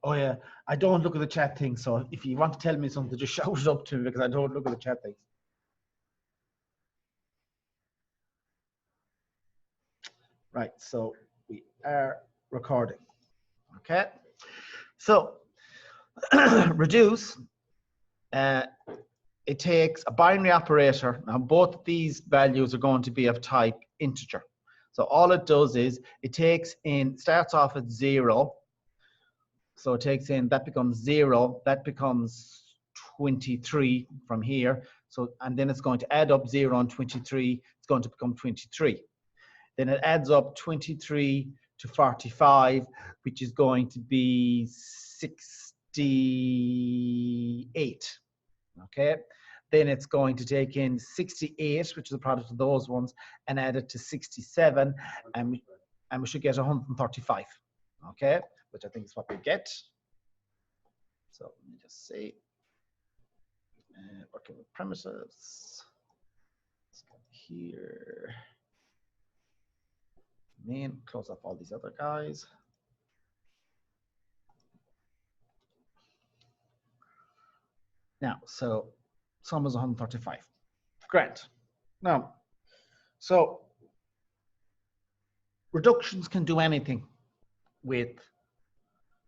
Oh yeah, I don't look at the chat thing. So if you want to tell me something, just shout it up to me because I don't look at the chat things. Right, so we are recording. Okay, so reduce. It takes a binary operator. Now both of these values are going to be of type integer. So all it does is it takes in, starts off at 0. So it takes in, that becomes 0, that becomes 23 from here. So, and then it's going to add up 0 and 23, it's going to become 23. Then it adds up 23 to 45, which is going to be 68. Okay. Then it's going to take in 68, which is the product of those ones, and add it to 67, and we should get 135. Okay, which I think is what we get. So let me just see. Working with premises. Let's go here. Main, close up all these other guys. Now, so sum is 135. Great. Now, so reductions can do anything with,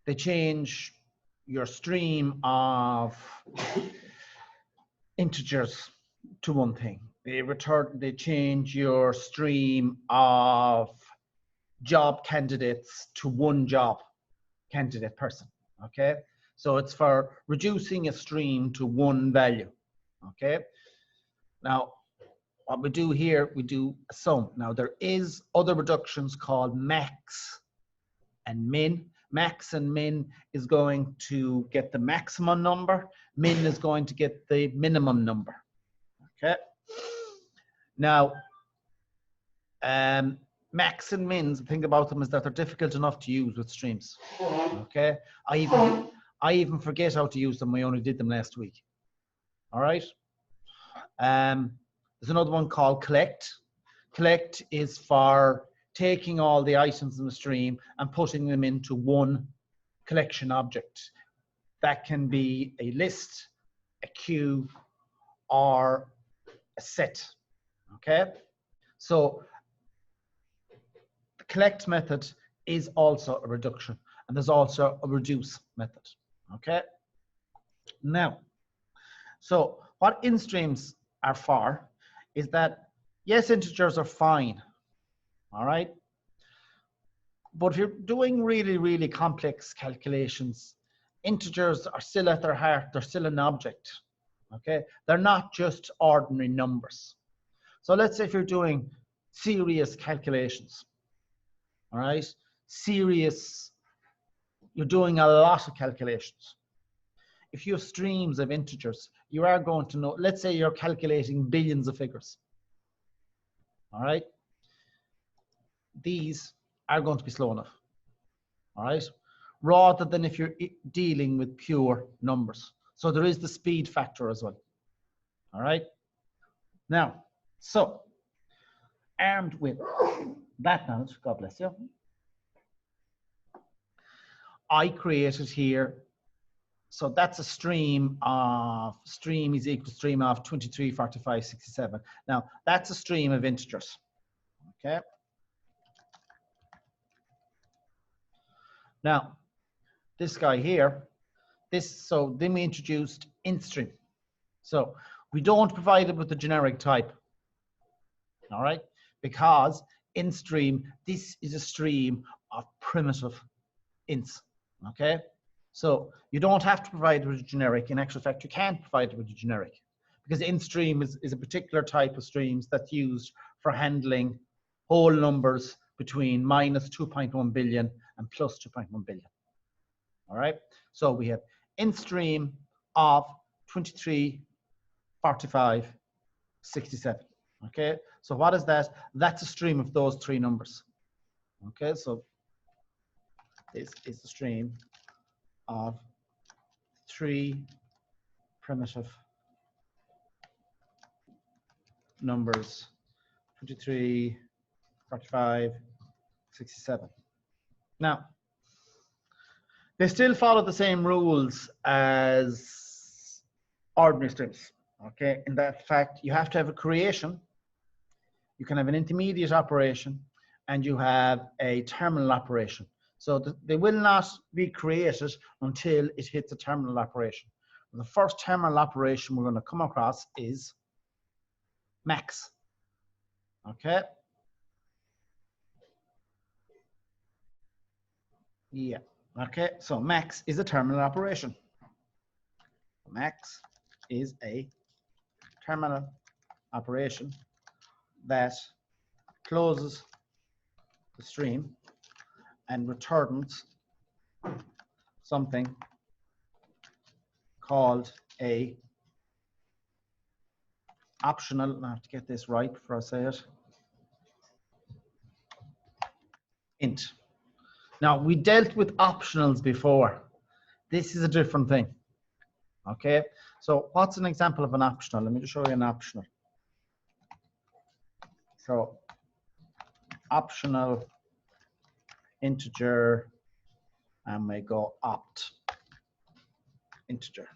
they change your stream of integers to one thing. They change your stream of job candidates to one job candidate person. Okay, so it's for reducing a stream to one value. Okay, now what we do here, we do a sum. Now there is other reductions called max and min. Max and min is going to get the maximum number. Min is going to get the minimum number. Okay. Now, max and mins, the thing about them is that they're difficult enough to use with streams. Okay. I even forget how to use them. We only did them last week. All right. There's another one called collect. Collect is for taking all the items in the stream and putting them into one collection object. That can be a list, a queue, or a set. Okay, so the collect method is also a reduction, and there's also a reduce method. Okay, now, so what Intstreams are for is that, yes, integers are fine. All right. But if you're doing really, really complex calculations, integers are still at their heart, they're still an object. Okay. They're not just ordinary numbers. So let's say if you're doing serious calculations, all right, serious, you're doing a lot of calculations. If you have streams of integers, you are going to know, let's say you're calculating billions of figures. All right. These are going to be slow enough, all right, rather than if you're dealing with pure numbers. So there is the speed factor as well, all right. Now, so armed with that knowledge, God bless you, I created here, so that's a stream of, stream is equal to stream of 23, 45, 67. Now, that's a stream of integers, okay. Now, this guy here, so then we introduced Intstream. So we don't provide it with the generic type, all right? Because Intstream, this is a stream of primitive ints, okay? So you don't have to provide it with a generic. In actual fact, you can't provide it with a generic because Intstream is a particular type of streams that's used for handling whole numbers between minus 2.1 billion and plus 2.1 billion. All right. So we have Intstream of 23, 45, 67. Okay. So what is that? That's a stream of those three numbers. Okay. So this is the stream of three primitive numbers, 23, 45, 67. Now, They still follow the same rules as ordinary streams. Okay, in that fact, you have to have a creation, you can have an intermediate operation, and you have a terminal operation. So they will not be created until it hits a terminal operation. The first terminal operation we're going to come across is max. Okay. Yeah. Okay. So max is a terminal operation. Max is a terminal operation that closes the stream and returns something called a optional, I have to get this right before I say it, int. Now, we dealt with optionals before. This is a different thing. Okay, so what's an example of an optional? Let me just show you an optional. So, optional integer, and we go opt integer.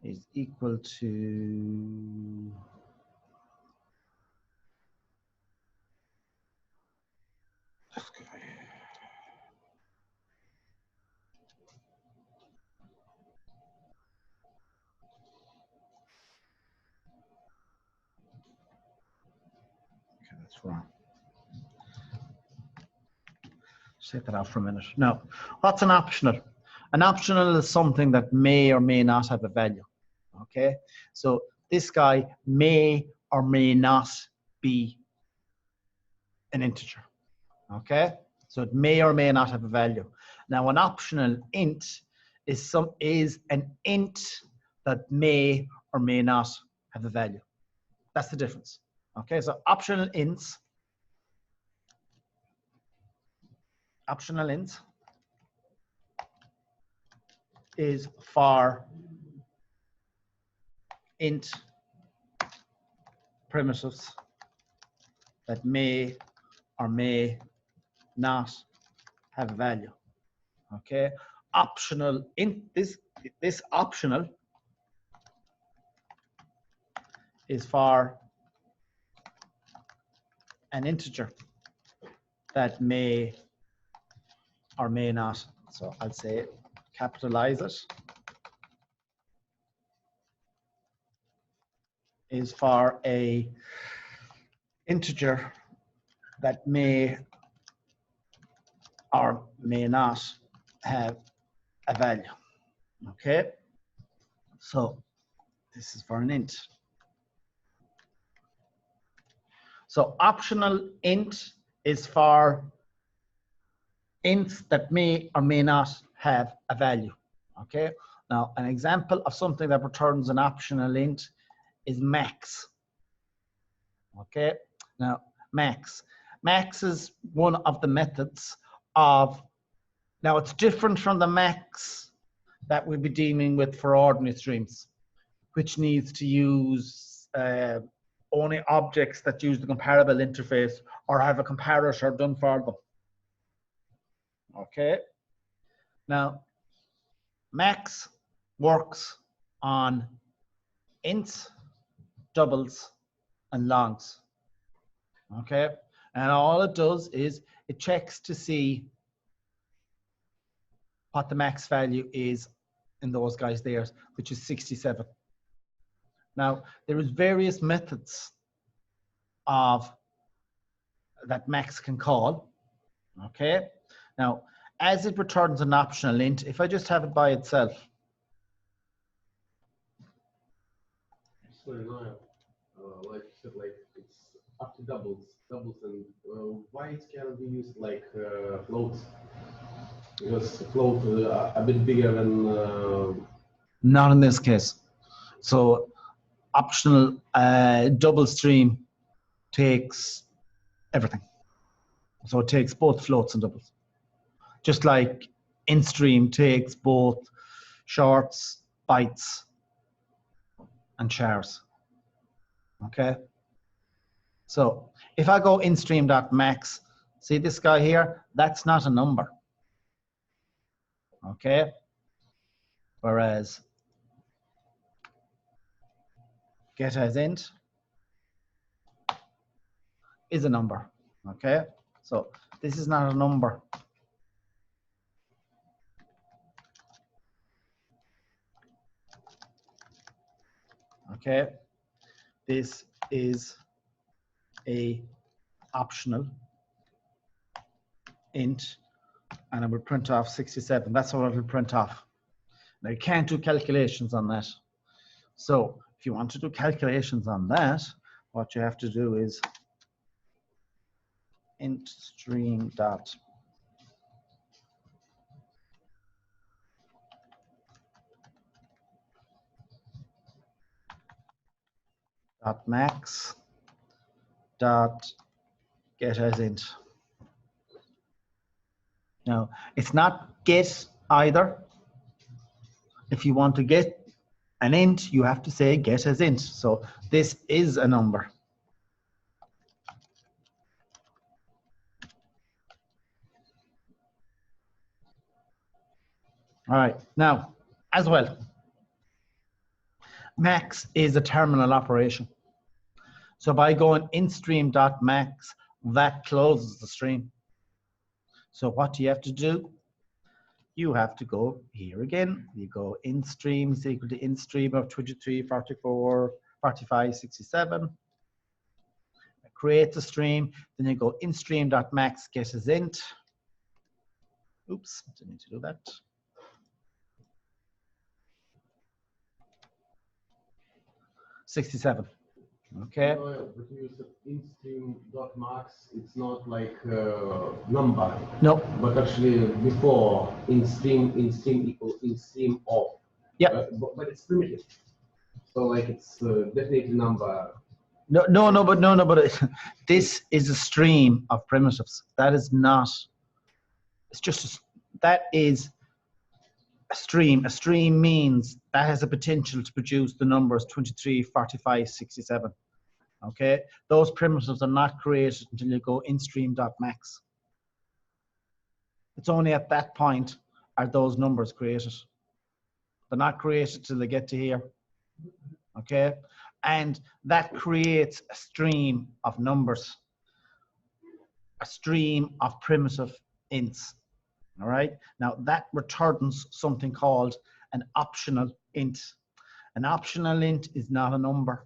Is equal to okay, that's wrong. Take that out for a minute. Now, what's an optional? An optional is something that may or may not have a value. Okay, so this guy may or may not be an integer. Okay, so it may or may not have a value. Now, an optional int is an int that may or may not have a value. That's the difference. Okay, so optional ints is for int primitives that may or may not have a value. Okay, optional int, this optional is for an integer that may or may not, so I'll say capitalize it, is for a integer that may or may not have a value. Okay, so this is for an int. So optional int is for ints that may or may not have a value. Okay, now an example of something that returns an optional int is max. Okay, now max is one of the methods of, now it's different from the max that we'll be dealing with for ordinary streams, which needs to use only objects that use the comparable interface or have a comparator done for them. Okay, now max works on ints, doubles, and longs. Okay, and all it does is it checks to see what the max value is in those guys there, which is 67. Now, there is various methods of that max can call. Okay, now as it returns an optional int, if I just have it by itself. Sorry, no, like you said, like it's up to doubles, and why it cannot be used like floats? Because float a bit bigger than. Not in this case. So optional DoubleStream takes everything. So it takes both floats and doubles. Just like Intstream takes both shorts, bytes, and chars. Okay. So if I go Intstream.max, see this guy here? That's not a number. Okay. Whereas getAsInt is a number. Okay. So this is not a number. Okay. This is a optional int, and it will print off 67. That's what it will print off. Now you can't do calculations on that. So if you want to do calculations on that, what you have to do is Intstream dot max dot getAsInt. Now it's not get either. If you want to get an int, you have to say getAsInt. So this is a number. All right, now as well, max is a terminal operation. So by going Intstream.max, that closes the stream. So what do you have to do? You have to go here again. You go Intstream is equal to Intstream of 23, 44, 45, 67. Create the stream. Then you go Intstream.max getAsInt. Oops, didn't need to do that. 67. Okay. But you said Intstream.max, it's not like number. No. But actually before Intstream equals Intstream of. Yeah. But it's primitive. So like it's definitely number. No, but this is a stream of primitives. That is not, it's just, that is a stream. A stream means that has a potential to produce the numbers 23, 45, 67. Okay, those primitives are not created until you go Intstream.max. It's only at that point are those numbers created. They're not created till they get to here. Okay, and that creates a stream of numbers, a stream of primitive ints. All right, now that returns something called an optional int. An optional int is not a number.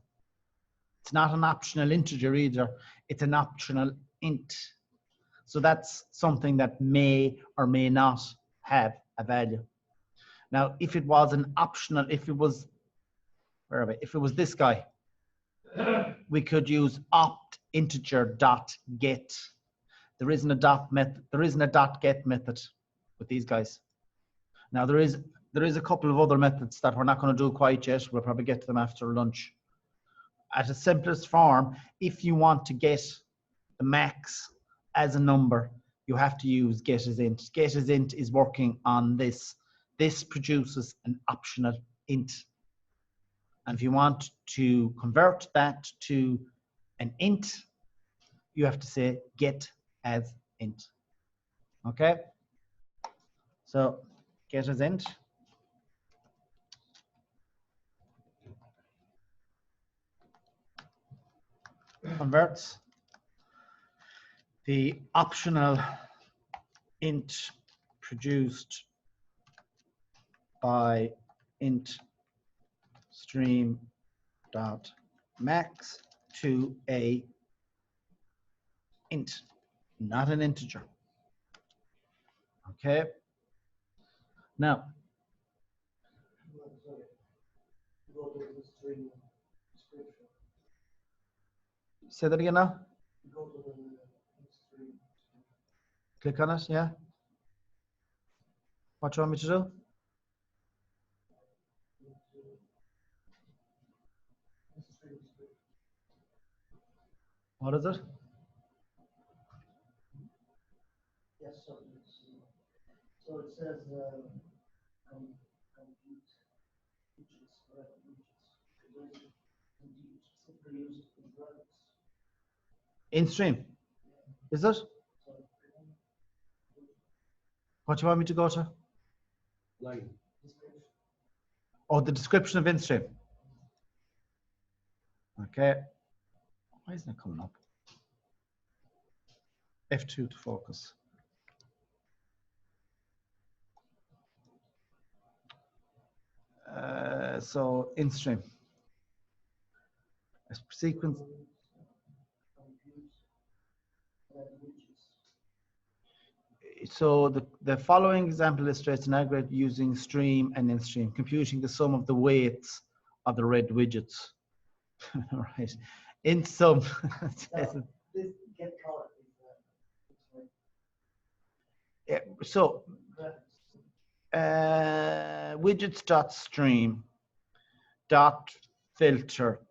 It's not an optional integer either. It's an optional int. So that's something that may or may not have a value. Now, if it was an optional, if it was, where are we? If it was this guy, we could use opt integer dot get. There isn't a dot method. There isn't a dot get method with these guys. Now there is a couple of other methods that we're not going to do quite yet. We'll probably get to them after lunch. At its simplest form, if you want to get the max as a number, you have to use getAsInt. GetAsInt is working on this. This produces an optional int. And if you want to convert that to an int, you have to say getAsInt. Okay? So getAsInt converts the optional int produced by Intstream.max to a int, not an integer. Okay. Now, say that again now. Click on it, yeah. What do you want me to do? What is it? Yes, so it says compute digits, correct digits. Indeed, simply use converts. Intstream. Is it? What do you want me to go to? Line. Oh, the description of Intstream. Okay. Why isn't it coming up? F2 to focus. So Intstream. A sequence. So the following example illustrates an algorithm using stream and Intstream, computing the sum of the weights of the red widgets. Right. In sum, This get color is yeah, so widgets.stream dot filter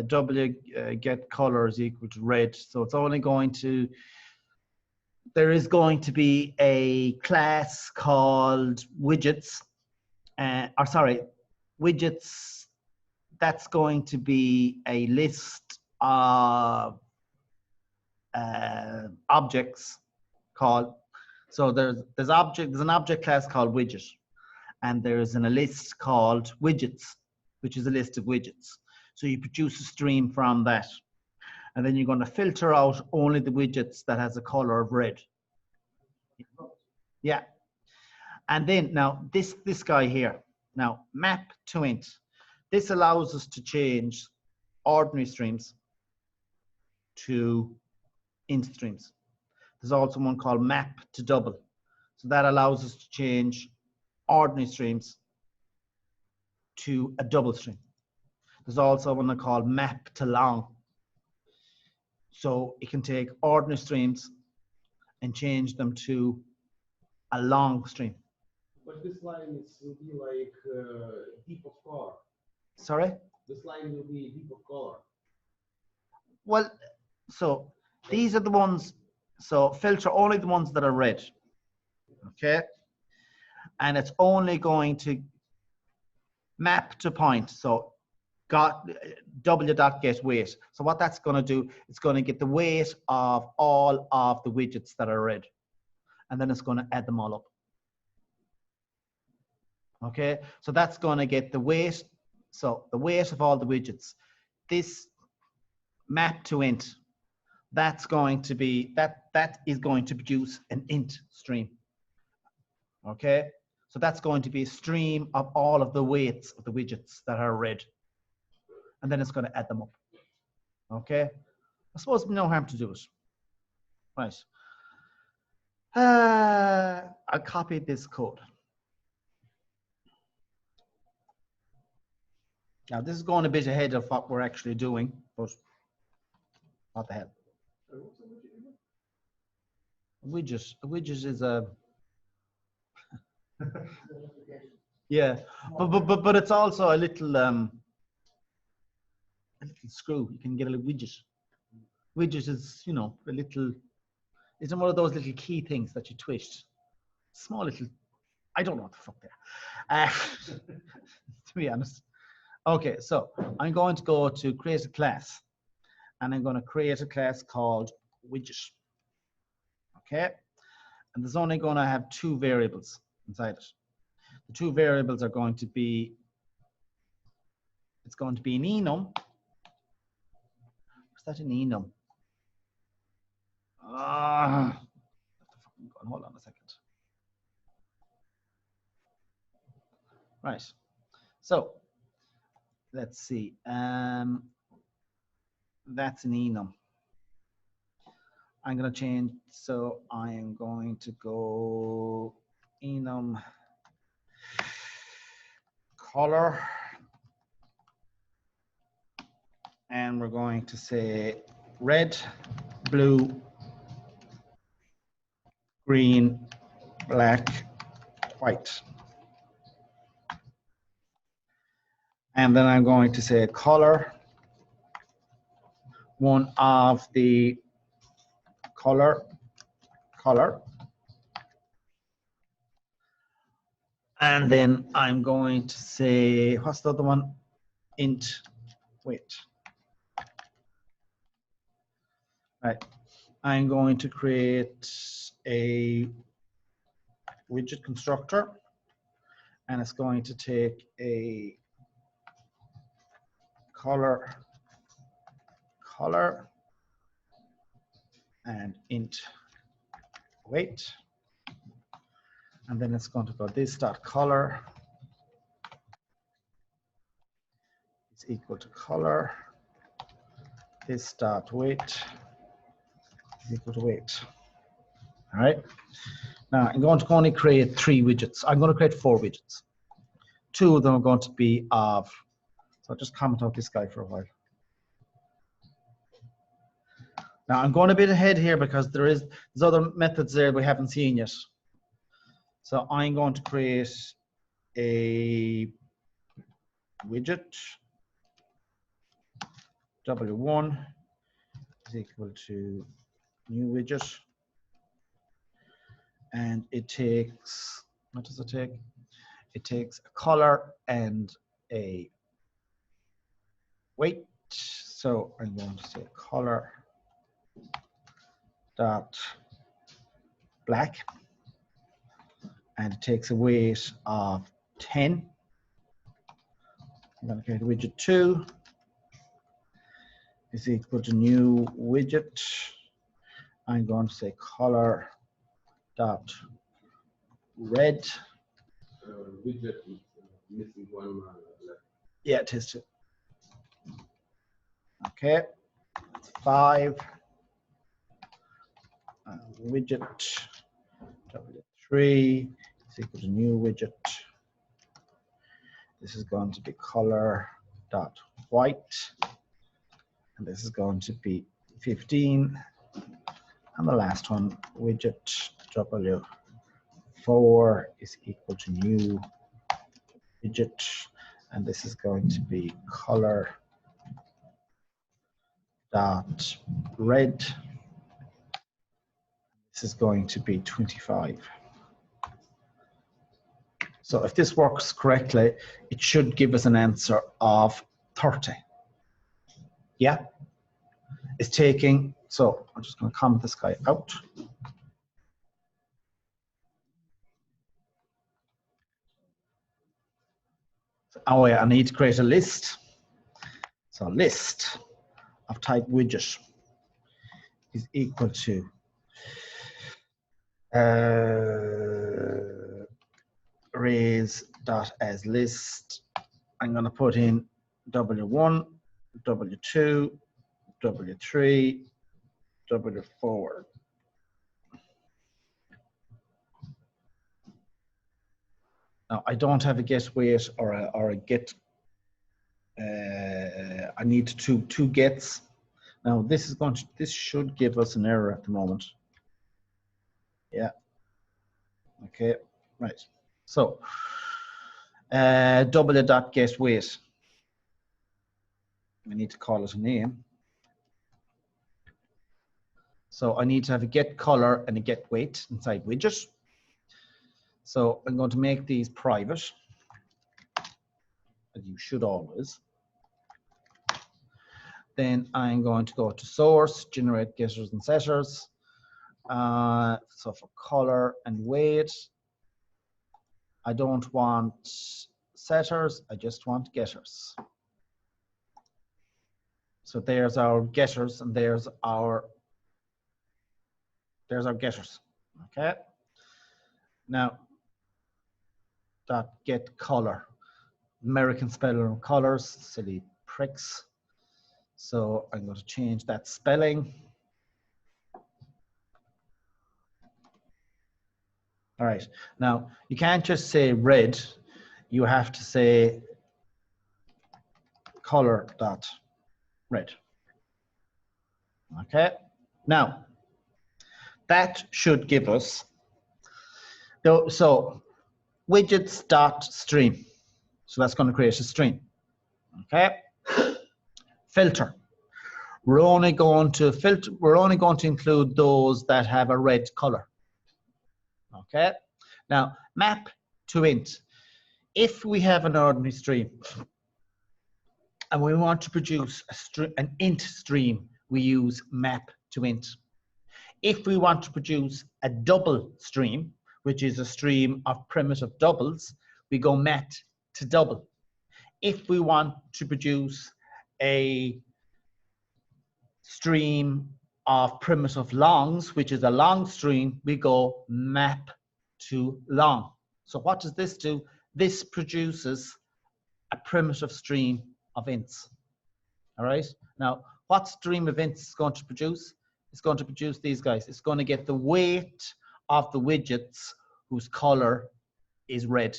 w get color is equal to red. So it's only going to, there is going to be a class called widgets, or sorry, widgets. That's going to be a list of objects called. So there's an object class called widget, and there's a list called widgets, which is a list of widgets. So you produce a stream from that, and then you're going to filter out only the widgets that has a color of red. Yeah. And then now this guy here, now map to int. This allows us to change ordinary streams to int streams. There's also one called map to double. So that allows us to change ordinary streams to a double stream. There's also one called map to long. So it can take ordinary streams and change them to a long stream. But this line will be like deep of color. Sorry? This line will be deep of color. Well, so these are the ones, so filter only the ones that are red. Okay? And it's only going to map to point. So w.get weight. So what that's going to do, it's going to get the weight of all of the widgets that are red. And then it's going to add them all up. Okay, so that's going to get the weight. So the weight of all the widgets. This map to int, that's going to be, that is going to produce an int stream. Okay, so that's going to be a stream of all of the weights of the widgets that are red. And then it's going to add them up. Okay, I suppose no harm to do it. Right. I copied this code. Now this is going a bit ahead of what we're actually doing, but what the hell? A widget is a yeah, but it's also a little screw. You can get a little widget. Widget is, you know, a little. It's one of those little key things that you twist. Small little. I don't know what the fuck they are. To be honest. Okay, so I'm going to go to create a class, and I'm going to create a class called widget. Okay, and there's only going to have two variables inside it. The two variables are going to be, it's going to be an enum. What's that, an enum? Hold on a second. Right, so let's see. That's an enum. I'm going to change, so I am going to go enum color, and we're going to say red, blue, green, black, white. And then I'm going to say color, one of the color. And then I'm going to say, what's the other one? Int weight. Right. I'm going to create a widget constructor, and it's going to take a color and int weight, and then it's going to go this dot color is equal to color, this dot weight is equal to weight. All right. Now I'm going to only create 3 widgets. I'm going to create 4 widgets. 2 of them are going to be of. So I'll just comment out this guy for a while. Now I'm going a bit ahead here because there's other methods there we haven't seen yet. So I'm going to create a widget W1 is equal to new widget, and it takes, what does it take? It takes a color and a weight. So I'm going to say color dot black, and it takes a weight of 10. I'm going to create widget 2 is equal to new widget. I'm going to say color dot red. Widget is missing one left. Yeah, it is too. Okay, that's 5. Widget W3 is equal to new widget. This is going to be color dot white, and this is going to be 15. And the last one, widget W4 is equal to new widget, and this is going to be color dot red. This is going to be 25. So if this works correctly, it should give us an answer of 30. Yeah, it's taking, so I'm just going to comment this guy out. Oh yeah, I need to create a list. So list of type widget is equal to arrays.as list. I'm going to put in W1, W2, W3, W4. Now I don't have a get weight or a get. I need two gets. Now this is this should give us an error at the moment. Yeah. Okay. Right. So w.get weight. I need to call it a name. So I need to have a get color and a get weight inside widget. So I'm going to make these private, as you should always. Then I'm going to go to source, generate getters and setters. So for color and weight, I don't want setters, I just want getters. So there's our getters and there's our getters. Okay. Now, dot get color. American speller of colors, silly pricks. So I'm going to change that spelling. All right. Now, you can't just say red. You have to say color dot red. Okay. Now, that should give us, so widgets dot stream. So that's going to create a stream. Okay. Filter. We're only going to include those that have a red color. Okay. Now, map to int. If we have an ordinary stream and we want to produce an int stream we use map to int. If we want to produce a double stream, which is a stream of primitive doubles, we go mat to double. If we want to produce a stream of primitive longs, which is a long stream, we go map to long. So what does this do? This produces a primitive stream of ints. All right. Now, what stream of ints is going to produce? It's going to produce these guys. It's going to get the weight of the widgets whose color is red.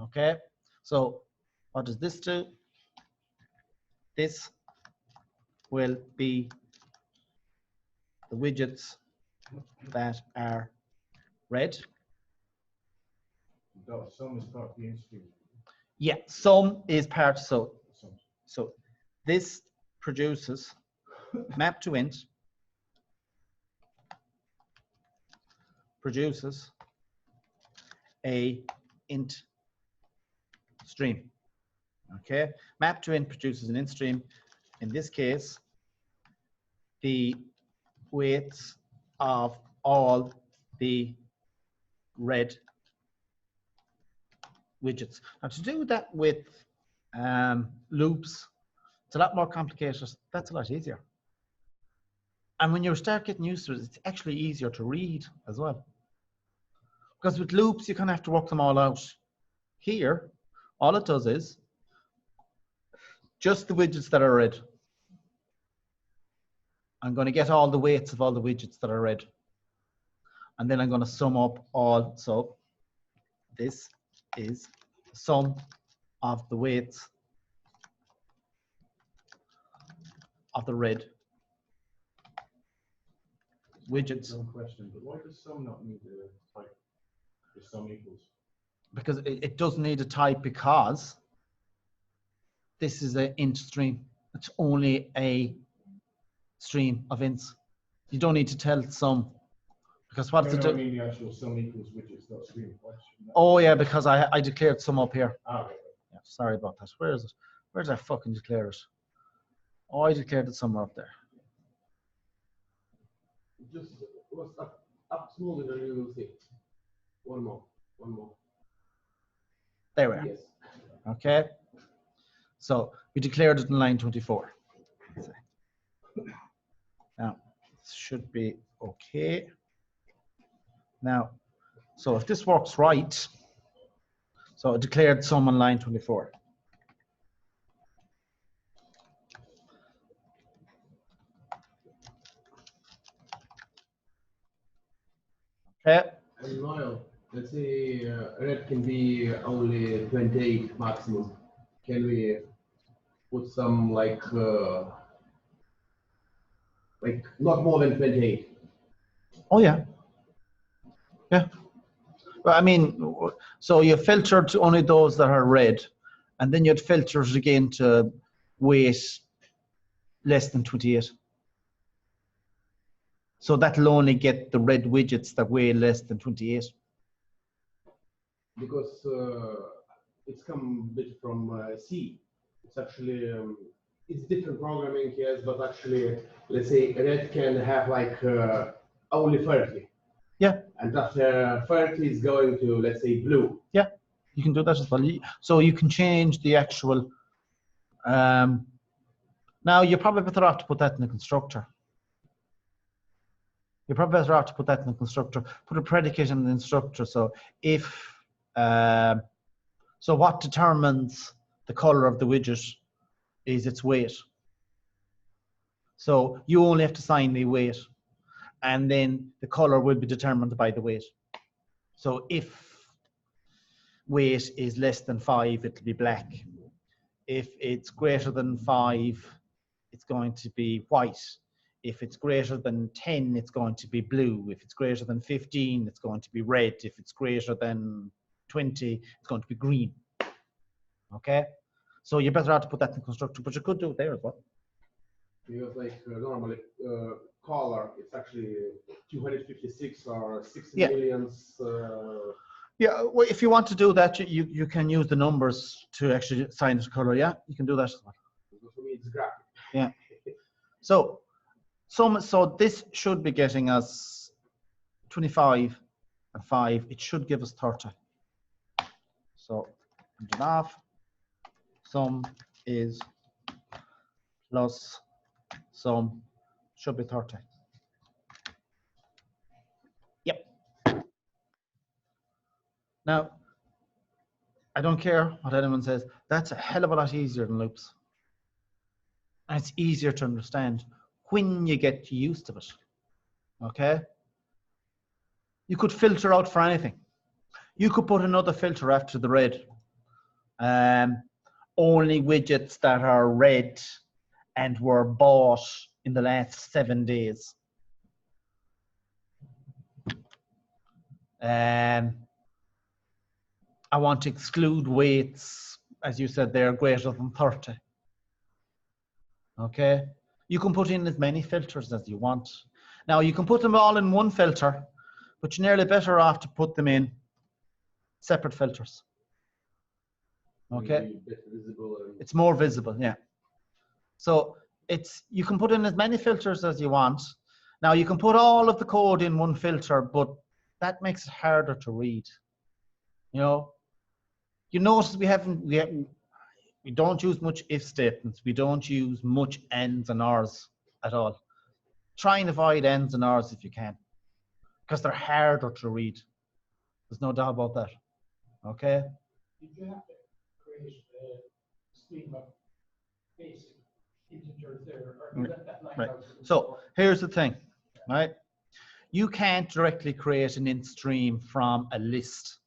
Okay. So what does this do? This will be the widgets that are red. Sum is part of the Intstream. Yeah, sum is part. So this produces map to int, produces a int stream. Okay, map to int produces an int stream. In this case, the weights of all the red widgets. Now, to do that with loops, it's a lot more complicated. That's a lot easier. And when you start getting used to it, it's actually easier to read as well. Because with loops, you kind of have to work them all out. Here, all it does is just the widgets that are red. I'm going to get all the weights of all the widgets that are red. And then I'm going to sum up all. So this is the sum of the weights of the red widgets. One question, but why does sum not need a type? If sum equals. Because it doesn't need a type, because this is an int stream. It's only a stream of ints. You don't need to tell sum, because what does it do? I mean the actual sum equals widgets dot stream. Oh yeah, because I declared sum up here. Ah, right. Yeah, sorry about that. Where is it? Where did I fucking declare it? Oh, I declared it somewhere up there. Just was up smaller than you will see. One more. There we are. Yes. Okay. So we declared it in line 24. Now, this should be okay. Now, so if this works right, so it declared sum on line 24. Okay. And Niall, let's say red can be only 28 maximum. Can we put some like not more than 28? Oh yeah. Yeah. Well, I mean, so you filtered to only those that are red, and then you'd filter it again to weight less than 28. So that'll only get the red widgets that weigh less than 28. Because it's come a bit from C. It's actually it's different programming, yes, but actually, let's say red can have like only 30. Yeah. And after 30 is going to, let's say, blue. Yeah, you can do that as well. So you can change the actual. Now you're probably better off to put that in the constructor. You're probably better off to put that in the constructor. Put a predicate in the instructor. So if so, what determines the color of the widget is its weight. So you only have to assign the weight, and then the color will be determined by the weight. So if weight is less than 5, it'll be black. If it's greater than 5, it's going to be white. If it's greater than 10, it's going to be blue. If it's greater than 15, it's going to be red. If it's greater than 20, it's going to be green. Okay? So you're better out to put that in the constructor, but you could do it there as well. Because like normally color, it's actually 256 or 60 Yeah. millions. Yeah, well, if you want to do that, you can use the numbers to actually assign the color. Yeah, you can do that as well. For me, it's graphic. Yeah. So this should be getting us 25 and 5. It should give us 30. So print it off. Sum is plus sum should be 30. Yep. Now, I don't care what anyone says. That's a hell of a lot easier than loops. And it's easier to understand when you get used to it. Okay? You could filter out for anything. You could put another filter after the red. Only widgets that are red and were bought in the last 7 days. I want to exclude weights, as you said, they're greater than 30. Okay? You can put in as many filters as you want. Now, you can put them all in one filter, but you're nearly better off to put them in separate filters. Okay? It's more visible, yeah. So you can put in as many filters as you want. Now, you can put all of the code in one filter, but that makes it harder to read. You know, you notice we don't use much if statements. We don't use much ands and ors at all. Try and avoid ands and ors if you can, because they're harder to read. There's no doubt about that. Okay? Did you have to create a stream of basic integers there, or that line Right. out? So here's the thing, right? You can't directly create an int stream from a list.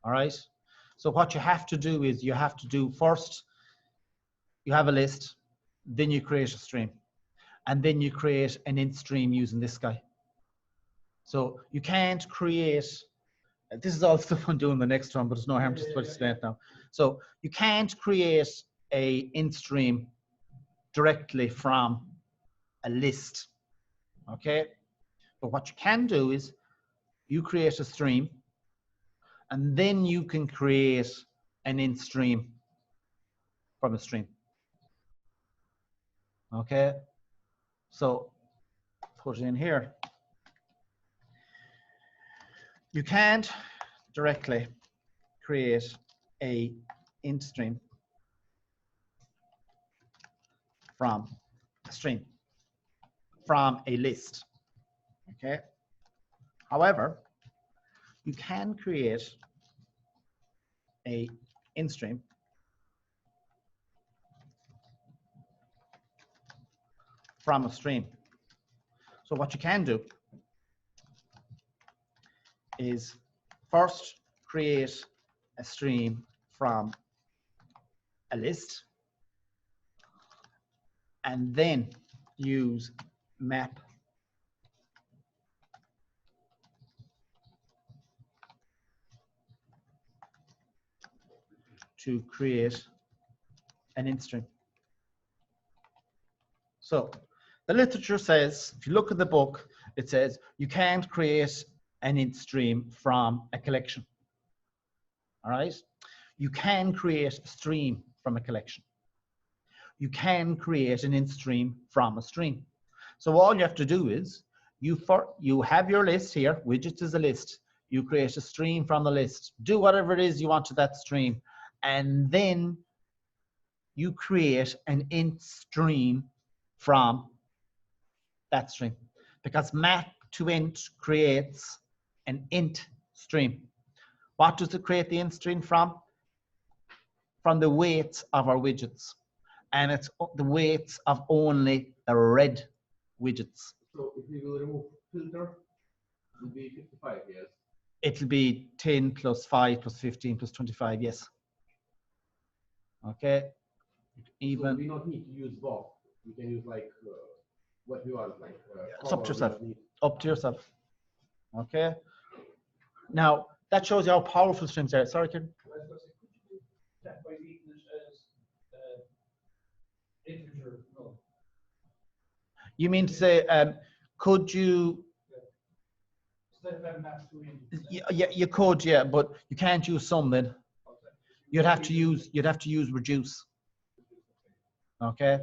All right? So what you have to do is you have to do first, you have a list, then you create a stream, and then you create an int stream using this guy. So you can't create, this is all stuff I'm doing the next one, but there's no harm just to explain it now. So you can't create a int stream directly from a list, okay? But what you can do is you create a stream, and then you can create an int stream from a stream. Okay? So put it in here. You can't directly create a int stream from a stream, from a list. Okay? However, you can create a int stream from a stream. So what you can do is first create a stream from a list, and then use map to create an int stream. So the literature says, if you look at the book, it says you can't create an int stream from a collection. All right? You can create a stream from a collection. You can create an int stream from a stream. So all you have to do is you have your list here, widgets is a list. You create a stream from the list. Do whatever it is you want to that stream, and then you create an int stream from that stream, because map to int creates an int stream. What does it create the int stream from? From the weights of our widgets, and it's the weights of only the red widgets. So if you will remove filter, it will be 55, yes? It'll be 10 plus 5 plus 15 plus 25, yes. Okay. Even so we don't need to use both. We can use like what you want, like. It's up to yourself. Up to yourself. Okay. Now that shows you how powerful streams are. Sorry, Kieran. That by reading it as integer, no. You mean to say, could you? Instead of having maps to int. Yeah, you could, yeah, but you can't use sum then. You'd have to use reduce. Okay.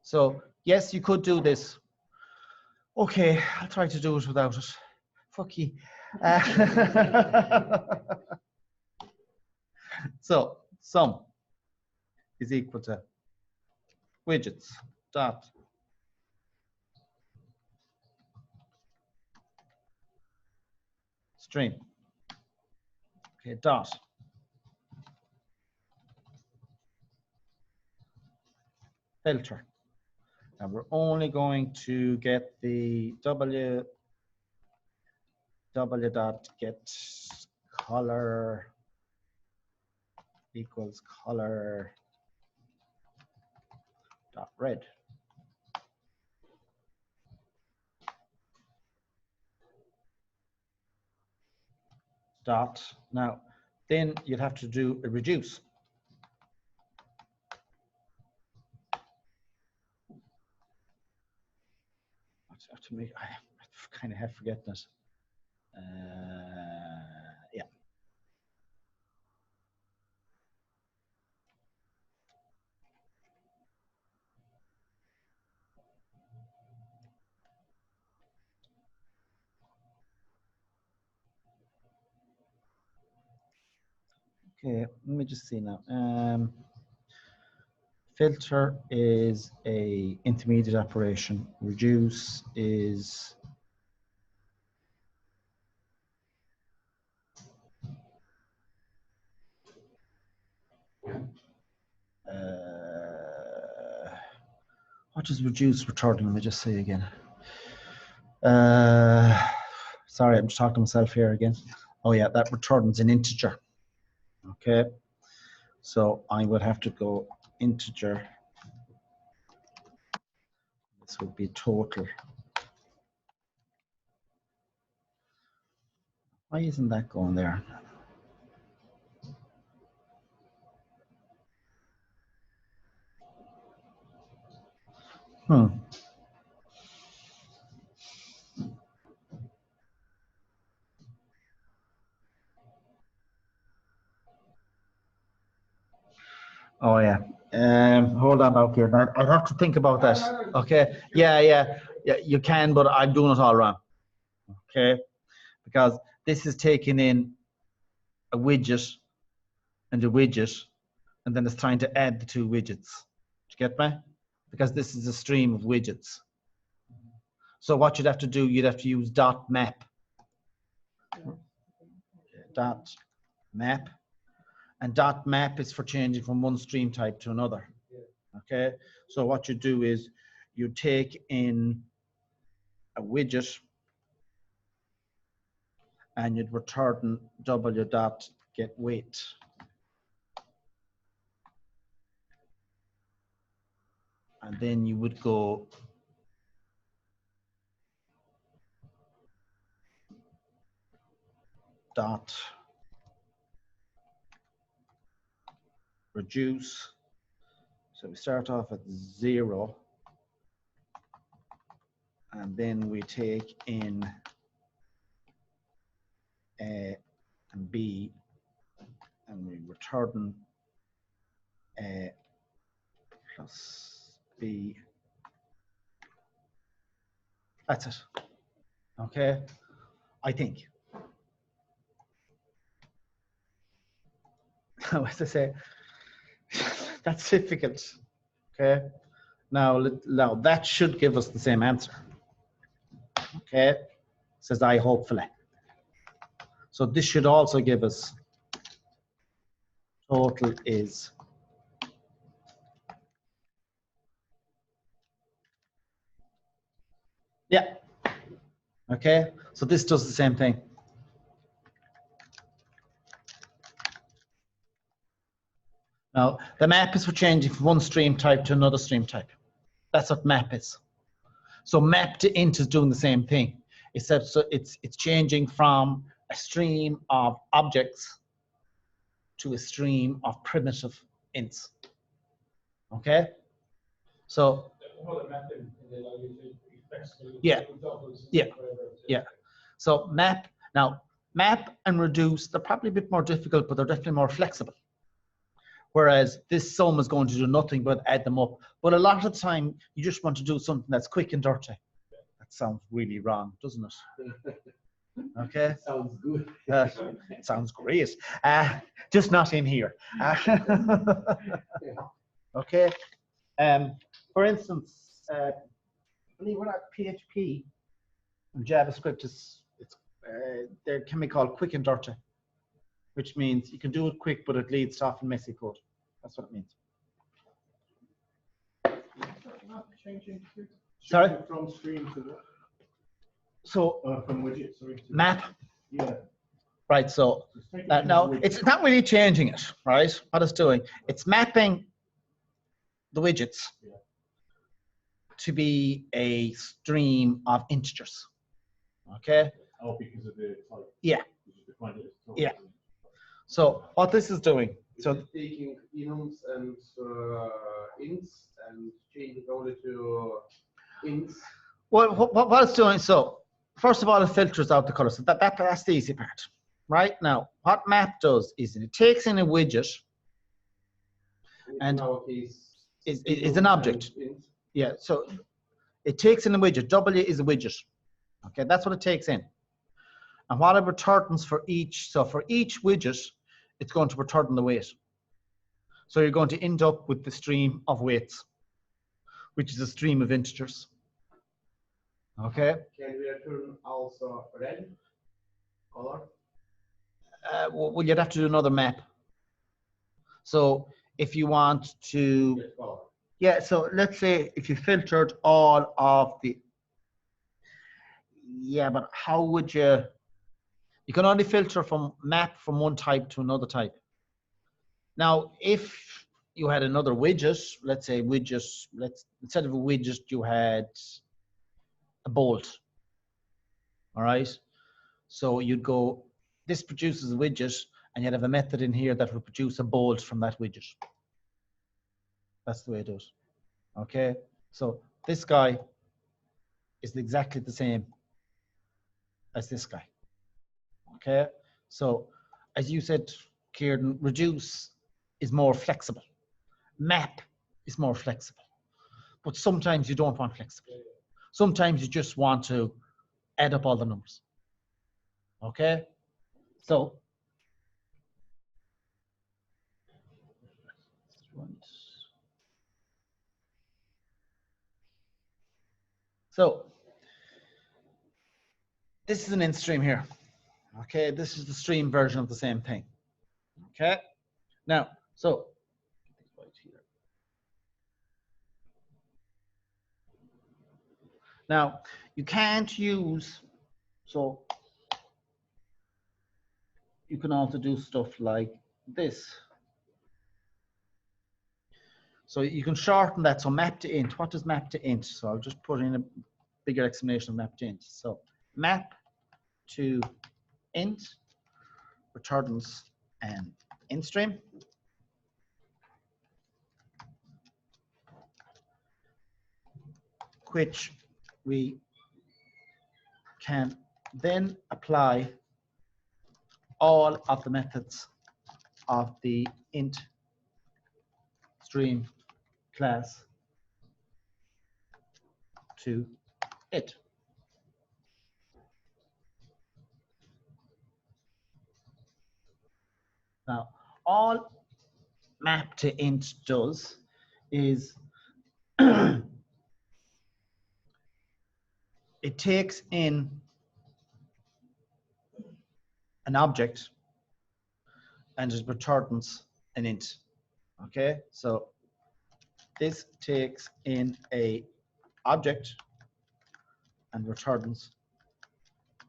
So yes, you could do this. Okay, I'll try to do it without it. Fuck you. So sum is equal to widgets dot stream. Okay, dot filter. And we're only going to get the w dot get color equals color dot red. Dot. Now, then you'd have to do a reduce. To me, I kind of have forgotten it. Yeah. Okay, let me just see now. Filter is a intermediate operation. Reduce is what does reduce returning? Let me just say again. Sorry, I'm just talking to myself here again. Oh yeah, that returns an integer. Okay, so I would have to go integer. This would be total. Why isn't that going there? Oh yeah. Hold on out here. Now, I'd have to think about that. Okay. Yeah. You can, but I'm doing it all wrong. Okay. Because this is taking in a widget and a widget, and then it's trying to add the two widgets. Do you get me? Because this is a stream of widgets. So what you'd have to do, you'd have to use dot map. Dot map. And dot map is for changing from one stream type to another. Okay, so what you do is you take in a widget and you'd return w dot get weight. And then you would go dot reduce. So we start off at 0, and then we take in A and B, and we return A plus B. That's it. Okay, I think. As I say, that's difficult. Okay, now that should give us the same answer. Okay, says I hopefully. So this should also give us total is yeah. Okay, so this does the same thing. Now the map is for changing from one stream type to another stream type. That's what map is. So map to int is doing the same thing, except so it's changing from a stream of objects to a stream of primitive ints. Okay, so yeah. So map and reduce, they're probably a bit more difficult, but they're definitely more flexible. Whereas this sum is going to do nothing but add them up. But a lot of the time, you just want to do something that's quick and dirty. That sounds really wrong, doesn't it? Okay. Sounds good. It sounds great. Just not in here. Okay. For instance, believe it or not, PHP and JavaScript they can be called quick and dirty, which means you can do it quick, but it leads to often messy code. That's what it means. Not changing to Sorry? changing from stream to what? So From widget, sorry. To map, Yeah. right? So Just take it from no, widget. it's not really changing it, right? What it's doing, it's mapping the widgets Yeah. to be a stream of integers. Okay. Oh, because of the type. Yeah. Because you define it as type. Yeah. So what this is doing, so It's taking enums and ints and changing only to ints. what it's doing, so first of all, it filters out the color. So that's the easy part. Right now, what map does is it takes in a widget, Which And in our case is enums an object. and ints. Yeah, so it takes in a widget. W is a widget. Okay, that's what it takes in. And what it returns for each, so for each widget, it's going to return the weight. So you're going to end up with the stream of weights, which is a stream of integers. Okay, Can we return also red color? well, you'd have to do another map. So if you want to, Yes, color. yeah, so let's say if you filtered all of the, yeah, but how would you can only filter from map from one type to another type. Now, if you had another widget, let's say instead of a widget, you had a bolt. All right. So you'd go, this produces a widget, and you'd have a method in here that would produce a bolt from that widget. That's the way it does. Okay. So this guy is exactly the same as this guy. Okay. So as you said, Kieran, reduce is more flexible. Map is more flexible. But sometimes you don't want flexible. Sometimes you just want to add up all the numbers. Okay? So this is an Intstream here. Okay, this is the stream version of the same thing. Okay, now, so right here. Now, you can't use, so you can also do stuff like this. So you can shorten that. So map to int. What does map to int? So I'll just put in a bigger explanation of map to int. So map to int returns an int stream. Which we can then apply all of the methods of the int stream class to it. Now, all map to int does is it takes in an object and it returns an int. Okay, so this takes in a object and returns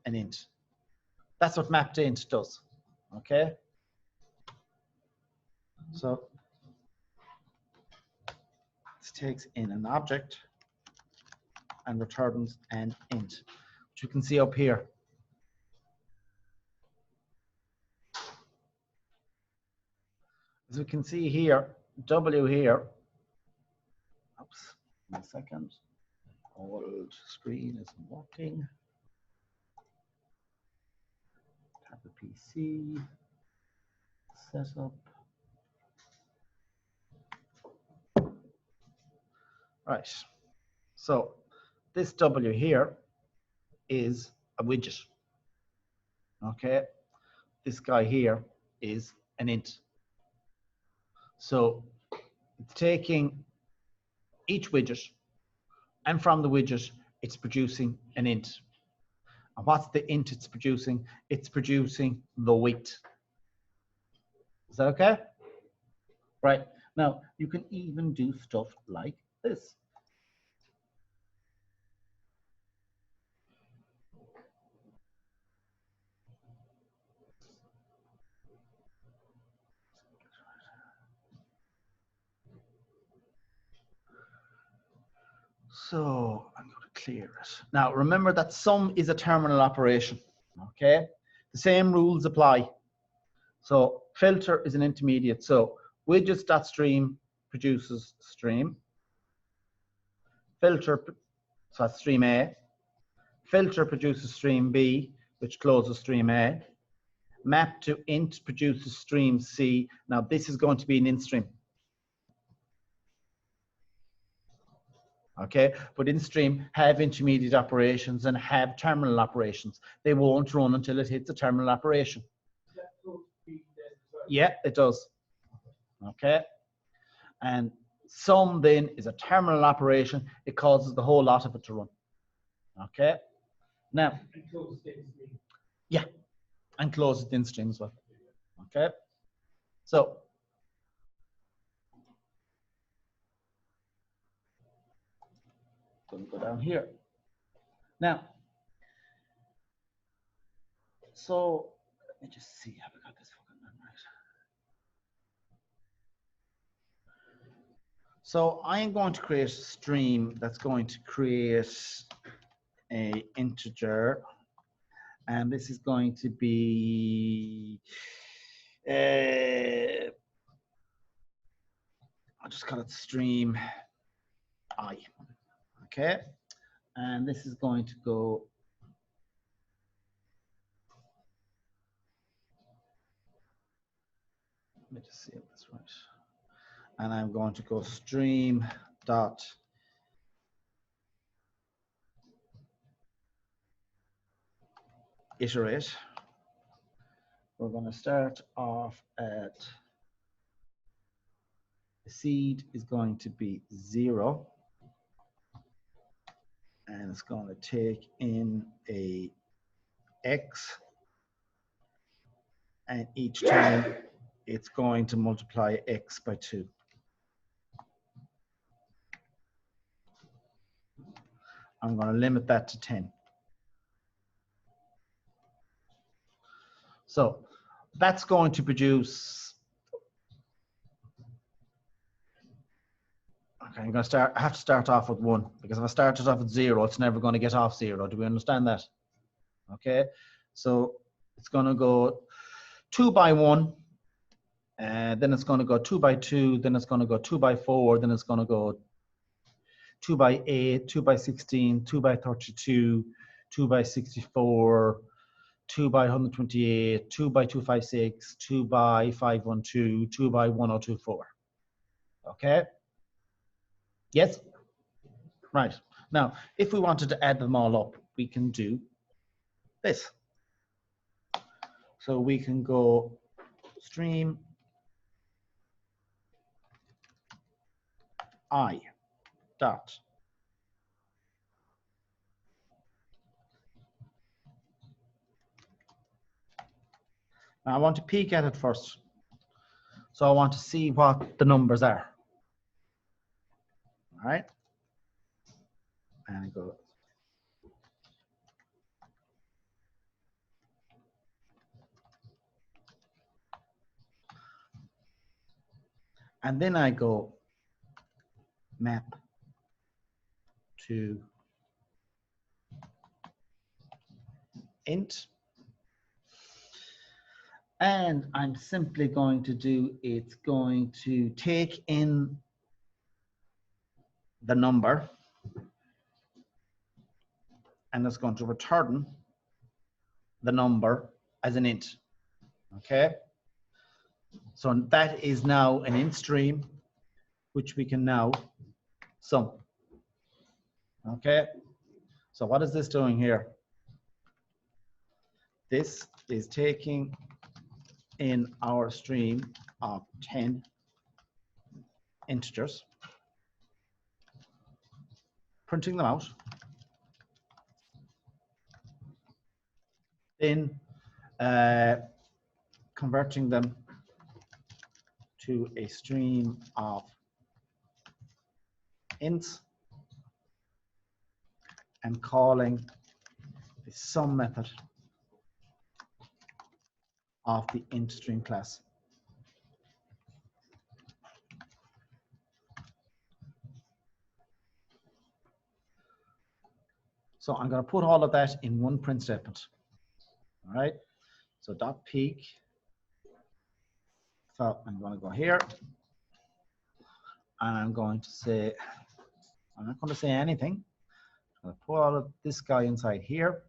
an int. That's what map to int does. Okay, so this takes in an object and returns an int, which you can see up here. As we can see here, W here, oops, 1 second, old screen isn't working. Tab the PC, setup. Right. So this W here is a widget. Okay. This guy here is an int. So it's taking each widget, and from the widget, it's producing an int. And what's the int it's producing? It's producing the weight. Is that okay? Right. Now, you can even do stuff like this. So I'm going to clear it. Now, remember that sum is a terminal operation. Okay. The same rules apply. So filter is an intermediate. So widgets.stream produces stream. Filter, so that's stream A. Filter produces stream B, which closes stream A. Map to int produces stream C. Now this is going to be an Intstream. Okay, but Intstream have intermediate operations and have terminal operations. They won't run until it hits a terminal operation. That will be then as well. Yeah, it does. Okay, and sum then is a terminal operation. It causes the whole lot of it to run. Okay, now, And close states mean. yeah, and close it in stream as well. Okay, so going to go down here. Now, so let me just see, have I got this fucking memorized? So I am going to create a stream that's going to create a integer, and this is going to be I'll just call it stream I. Okay, and this is going to go let me just see if that's right. And I'm going to go stream dot iterate. We're going to start off at the seed is going to be 0, and it's going to take in a x, and each time it's going to multiply x by 2. I'm going to limit that to 10. So that's going to produce, okay, I'm going to start, I have to start off with 1, because if I start it off at 0, it's never going to get off 0. Do we understand that? Okay, so it's going to go 2 by 1, and then it's going to go 2 by 2, then it's going to go 2 by 4, then it's going to go 2 by 8, 2 by 16, 2 by 32, 2 by 64, 2 by 128, 2 by 256, 2 by 512, 2 by 1024. Okay? Yes? Right. Now, if we wanted to add them all up, we can do this. So we can go stream I dot now I want to peek at it first. So I want to see what the numbers are. All right. And I go. And then I go map to int. And I'm simply going to do, it's going to take in the number and it's going to return the number as an int. Okay. So that is now an int stream, which we can now sum. Okay, so what is this doing here? This is taking in our stream of 10 integers, printing them out, then converting them to a stream of ints, and calling the sum method of the Intstream class. So I'm going to put all of that in one print statement. All right. So dot peak. So I'm going to go here, and I'm going to say, I'm not going to say anything. I'm going to put all of this guy inside here.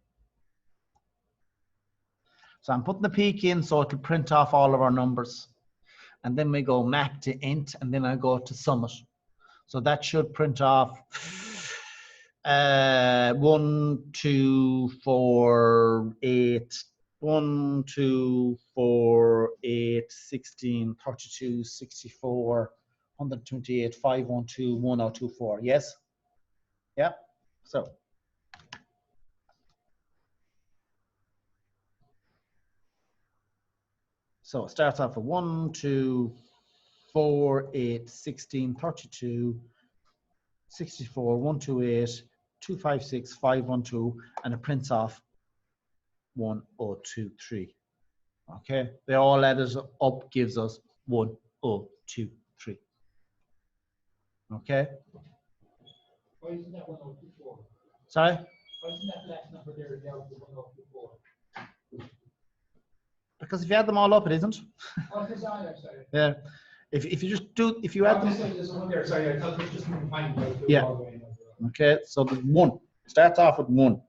So I'm putting the peak in so it'll print off all of our numbers. And then we go map to int, and then I go to sum it. So that should print off 1, 2, 4, 8, 1, 2, 4, 8, 16, 32, 64, 128, 512, 1024. Yes? Yeah? So it starts off with 1, 2, 4, 8, 16, 32, 64, 128, 256, 512, and it prints off 1023. Okay, they all added up gives us 1023. Okay. Why isn't that 1024? Sorry? Why isn't that last number there down to 1024? Because if you add them all up, it isn't. Oh, it's on there, sorry. Yeah. If you just do, if you add them. There's one there, sorry, I thought it was just one line. Yeah. Okay, so the 1 starts off with 1.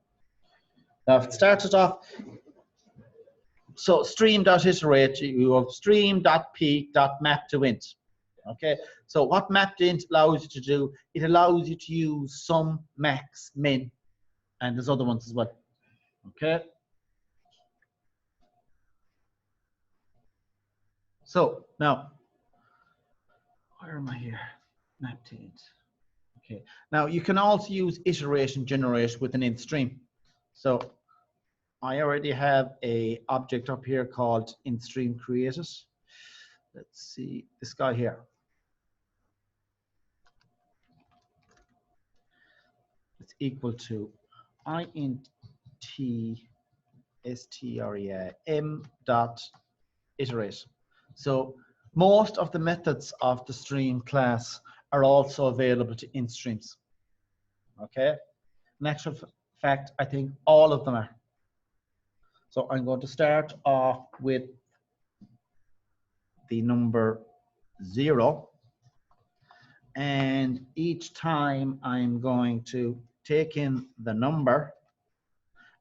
Now, if it starts off, so stream.iterate, you have stream.peak.map to int. Okay, so what map to int allows you to do, it allows you to use sum, max, min, and there's other ones as well. Okay. So now, where am I here? Map to int. Okay. Now you can also use iteration generate with an int stream. So I already have a object up here called Intstream created. Let's see this guy here. It's equal to int stream dot iterate. So most of the methods of the stream class are also available to Intstreams. Okay. In actual fact, I think all of them are. So I'm going to start off with the number 0. And each time I'm going to take in the number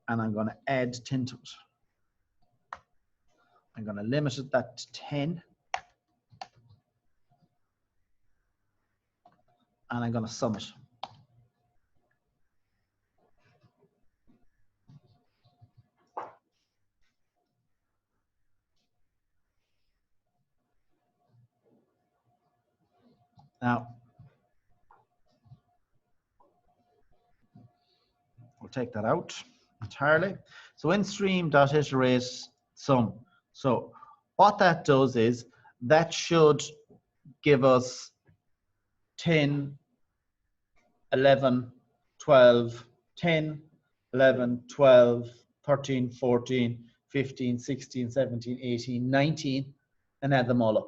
and I'm going to add 10 to it. I'm going to limit it that to 10. And I'm going to sum it. Now, we'll take that out entirely. So Intstream.iterate sum. So what that does is that should give us 10, 11, 12, 10, 11, 12, 13, 14, 15, 16, 17, 18, 19, and add them all up.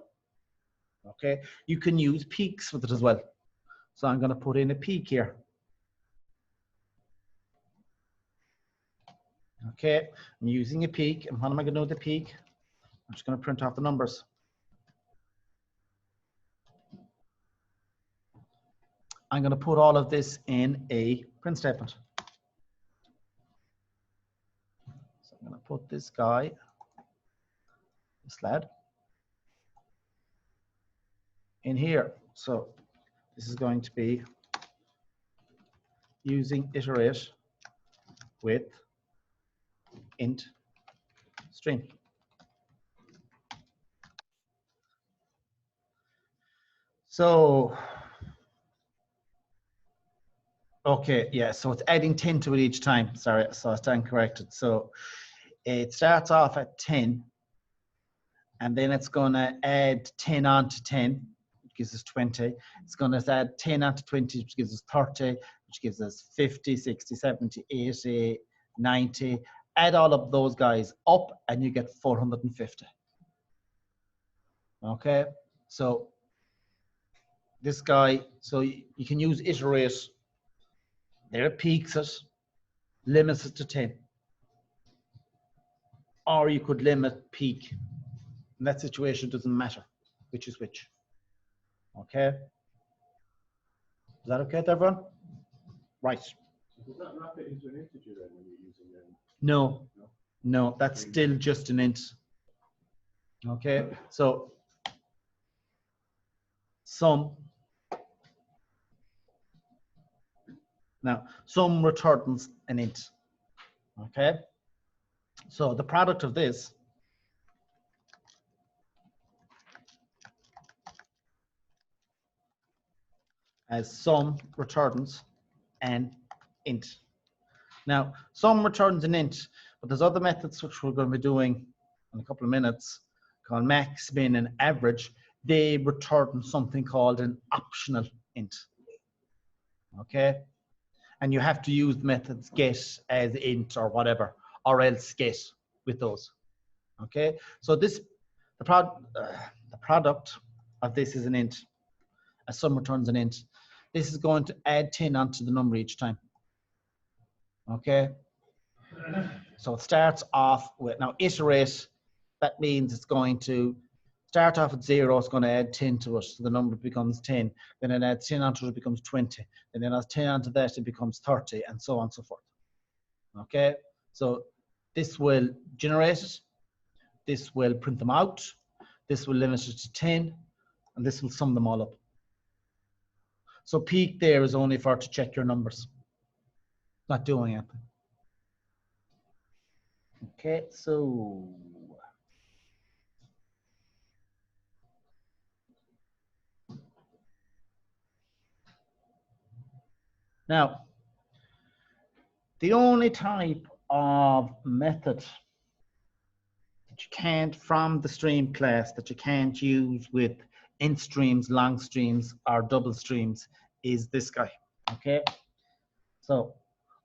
Okay, you can use peaks with it as well. So I'm going to put in a peak here. Okay, I'm using a peak, and what am I going to do with the peak? I'm just going to print off the numbers. I'm going to put all of this in a print statement. So I'm going to put this guy, this lad, in here. So this is going to be using iterate with int stream. So, okay, yeah, so it's adding 10 to it each time. Sorry, so I stand corrected. So it starts off at 10, and then it's going to add 10 onto 10, which gives us 20. It's going to add 10 onto 20, which gives us 30, which gives us 50, 60, 70, 80, 90. Add all of those guys up, and you get 450. Okay, so this guy, so you can use iterate. There it peaks it, limits it to 10. Or you could limit peak. In that situation, it doesn't matter which is which. Okay? Is that okay to everyone? Right. Does that wrap it into an integer then when you're using them? No, no, that's still just an int. Okay, so sum. Now, sum returns an int. Okay, so the product of this as sum returns an int. Now, sum returns an int, but there's other methods which we're going to be doing in a couple of minutes called max, min, and average. They return something called an optional int. Okay? And you have to use methods get as int or whatever, or else get with those. Okay? So this, the product of this is an int. A sum returns an int. This is going to add 10 onto the number each time. Okay? So it starts off with, now iterate, that means it's going to start off at 0, it's going to add 10 to it, so the number becomes 10. Then it adds 10 onto it, it becomes 20. And then adds 10 onto that, it becomes 30, and so on and so forth. Okay? So this will generate it, this will print them out, this will limit it to 10, and this will sum them all up. So peak there is only for to check your numbers. Not doing anything. Okay, so now the only type of method that you can't from the stream class that you can't use with int streams, long streams, or double streams is this guy. Okay, so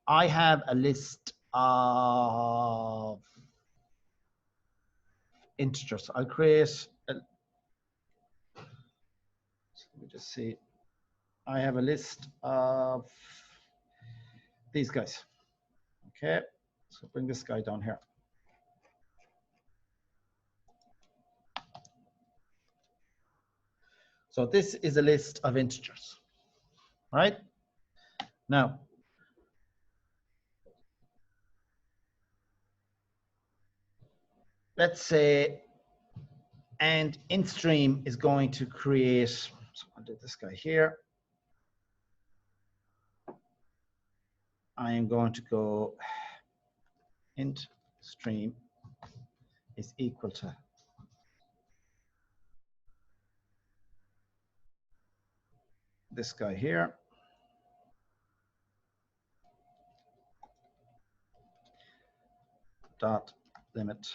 I have a list of integers. I'll create a, let me just see. I have a list of these guys. Okay, so bring this guy down here. So this is a list of integers, right? Now, let's say, and Intstream is going to create, so I'll do this guy here. I am going to go Intstream is equal to this guy here. Dot limit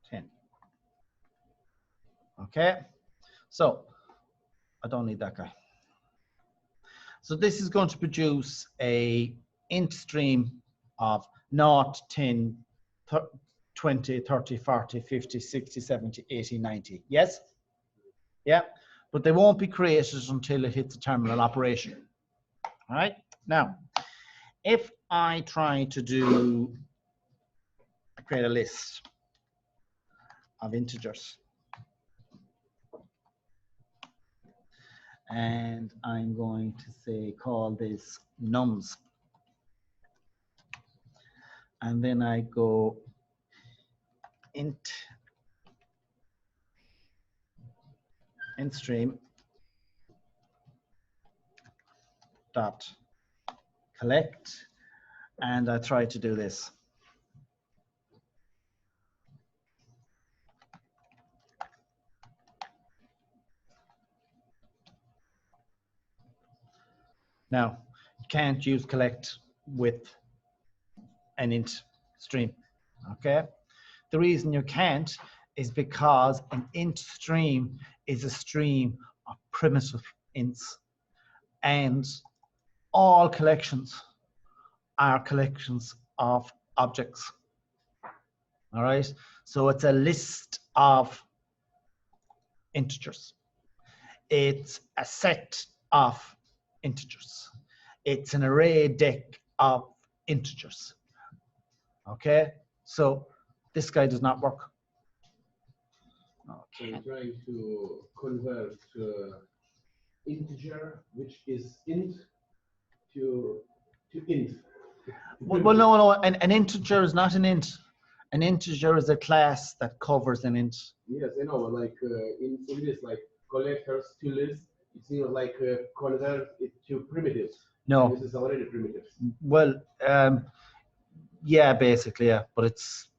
10. Okay, so I don't need that guy. So this is going to produce a int stream of 0, 10, 20, 30, 40, 50, 60, 70, 80, 90. Yes? Yeah, but they won't be created until it hits the terminal operation. All right, now, if I try to create a list of integers, and I'm going to say, call this nums. And then I go Intstream dot collect, and I try to do this. Now, you can't use collect with an int stream, okay? The reason you can't is because an int stream is a stream of primitive ints, and all collections are collections of objects. All right, so it's a list of integers. It's a set of integers. It's an array deck of integers. Okay, so this guy does not work. So Okay. I'm trying to convert integer, which is int, to int. Well, no, an integer is not an int. An integer is a class that covers an int. Yes, I know. Like in this, like collectors to list, it's not like convert it to primitives. No. This is already primitives. Well, yeah, basically, yeah. But it's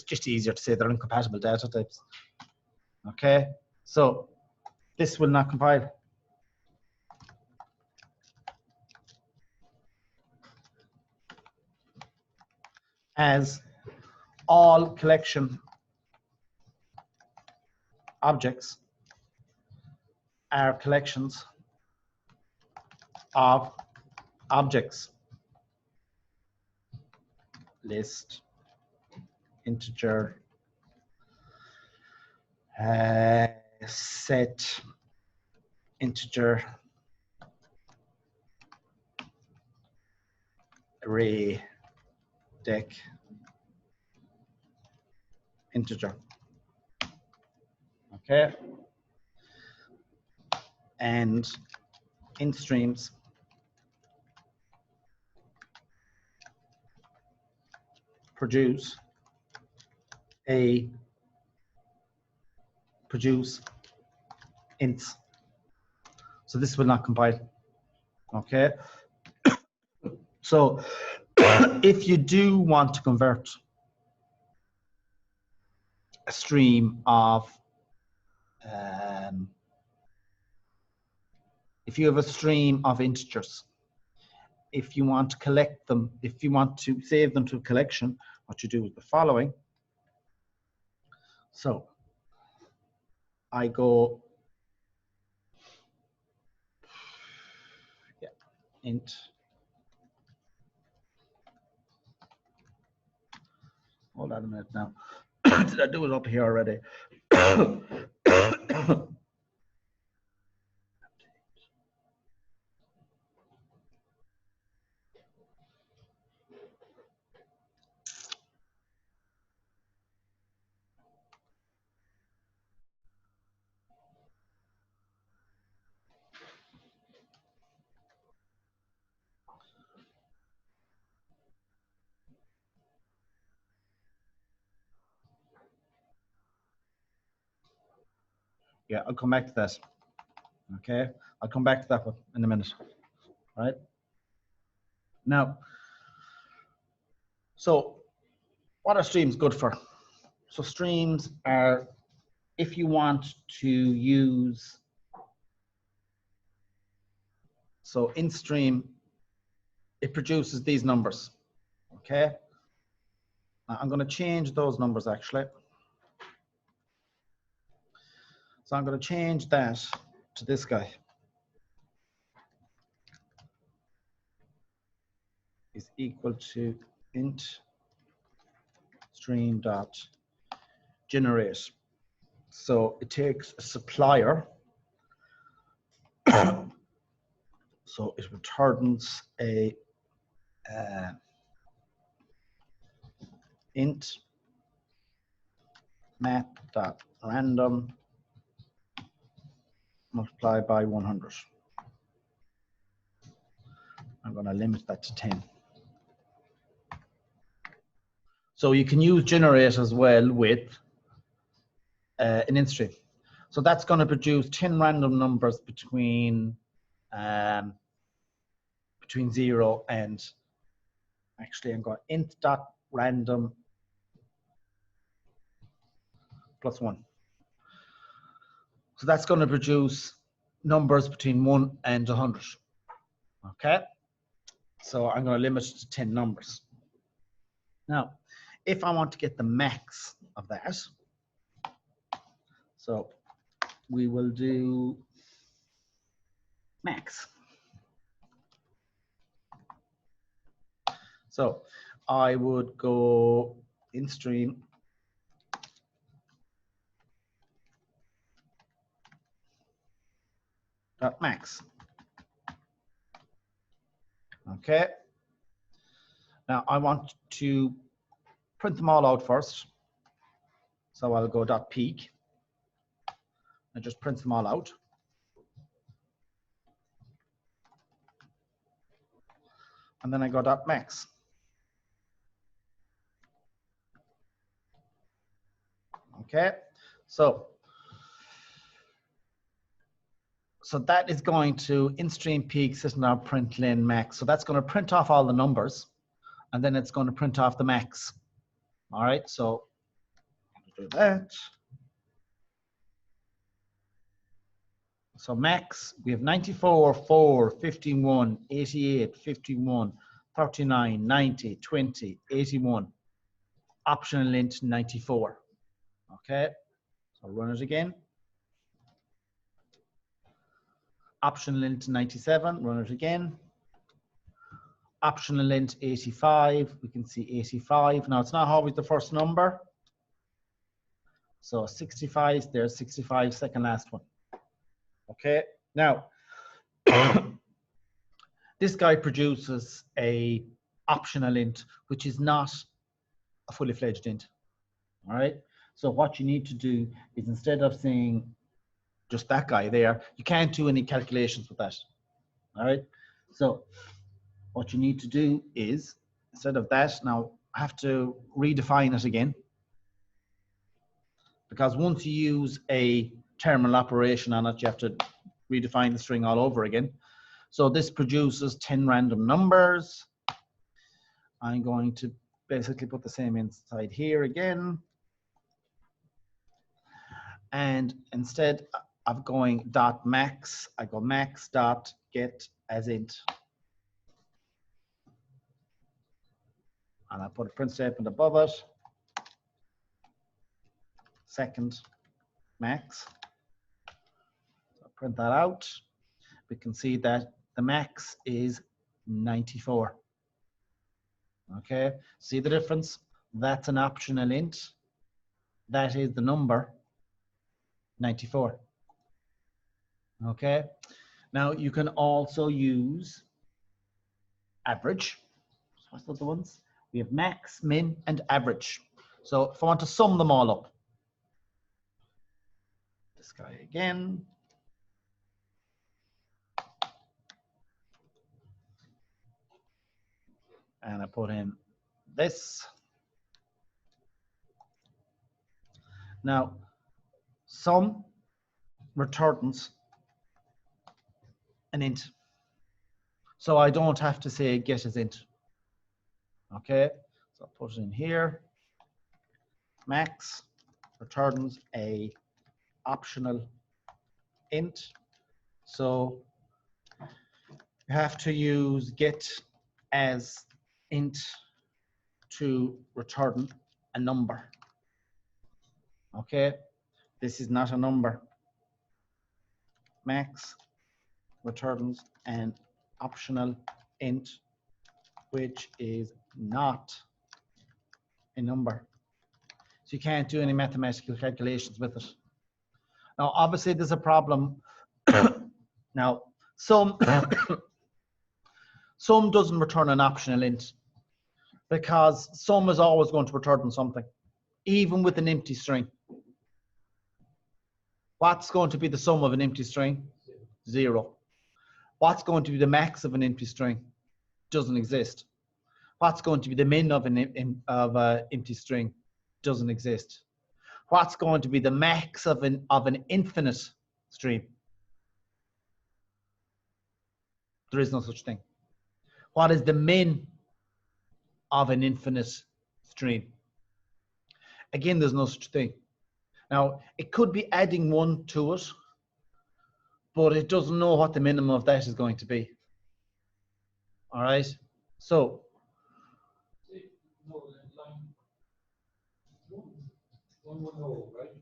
just easier to say they're incompatible data types. Okay, so this will not compile. As all collection objects are collections of objects. List, integer, set, integer, array, deck, integer. Okay, and Intstreams produce ints. So this will not compile. Okay, so if you do want to convert a stream of if you have a stream of integers, if you want to collect them, if you want to save them to a collection, what you do is the following. So I go int, hold on a minute now. Did I do it up here already? Yeah, I'll come back to that. Okay, I'll come back to that one in a minute. Right now, so what are streams good for? So streams are if you want to use, so Intstream, it produces these numbers. Okay, now I'm going to change those numbers actually. So I'm going to change that to this guy. Is equal to int stream dot generate. So it takes a supplier. So it returns a int map dot random multiplied by 100. I'm going to limit that to 10. So you can use generate as well with an Intstream. So that's going to produce 10 random numbers between between 0 and, actually I'm going int dot random plus 1. So that's going to produce numbers between 1 and 100. Okay, so I'm going to limit it to 10 numbers. Now, if I want to get the max of that, so we will do max. So I would go Intstream dot max. Okay. Now I want to print them all out first. So I'll go dot peak and just print them all out. And then I go dot max. Okay, so that is going to Intstream peak system print ln max. So that's going to print off all the numbers, and then it's going to print off the max. All right, so do that. So max, we have 94, 4, 51, 88, 51, 39, 90, 20, 81. Optional int 94. Okay, so run it again. Optional int 97, run it again. Optional int 85, we can see 85. Now it's not always the first number. So 65, there's 65, second last one. Okay, now this guy produces a optional int, which is not a fully fledged int. All right, so what you need to do is, instead of saying just that guy there, you can't do any calculations with that. All right, so what you need to do is, instead of that, now I have to redefine it again, because once you use a terminal operation on it, you have to redefine the string all over again. So this produces 10 random numbers. I'm going to basically put the same inside here again. And instead of going dot max, I go max dot get as int. And I put a print statement above it. Second max. So print that out. We can see that the max is 94. Okay, see the difference? That's an optional int. That is the number 94. Okay, now you can also use average. What's the other ones? We have max, min, and average. So if I want to sum them all up, this guy again. And I put in this. Now, sum returns an int. So I don't have to say get as int. Okay, so I'll put it in here. Max returns a optional int. So you have to use get as int to return a number. Okay, this is not a number. Max returns an optional int, which is not a number. So you can't do any mathematical calculations with it. Now, obviously, there's a problem. Now, sum doesn't return an optional int, because sum is always going to return something, even with an empty string. What's going to be the sum of an empty string? 0. What's going to be the max of an empty string? Doesn't exist. What's going to be the min of an empty string? Doesn't exist. What's going to be the max of an infinite stream? There is no such thing. What is the min of an infinite stream? Again, there's no such thing. Now, it could be adding 1 to it, but it doesn't know what the minimum of that is going to be. All right? So, No, line 110, right?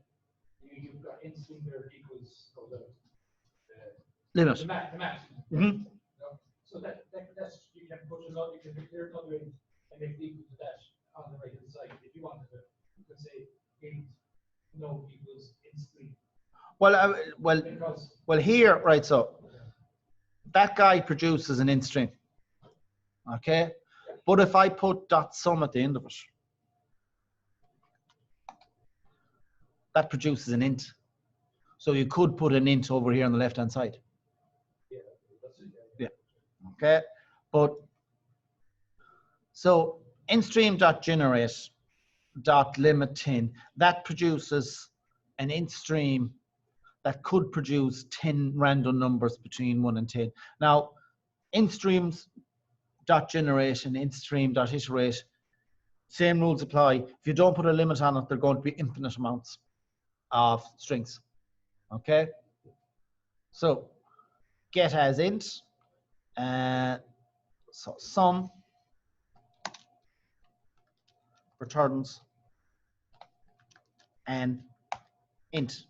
You've got Intstream there equals limit. the max. Mhm. So that's, you can put another, you can declare another in and make it equal to that on the right hand side. If you wanted to, you could say int no equals Intstream. Well, well, here, right, so that guy produces an int string, okay? But if I put dot sum at the end of it, that produces an int. So you could put an int over here on the left-hand side. Yeah, that's it. Yeah, okay? But, so Intstream.generate.limit10, that produces an int stream that could produce 10 random numbers between 1 and 10. Now, Intstreams.generate and Intstream.iterate, same rules apply. If you don't put a limit on it, they're going to be infinite amounts of strings. Okay? So, get as int, so sum returns and int.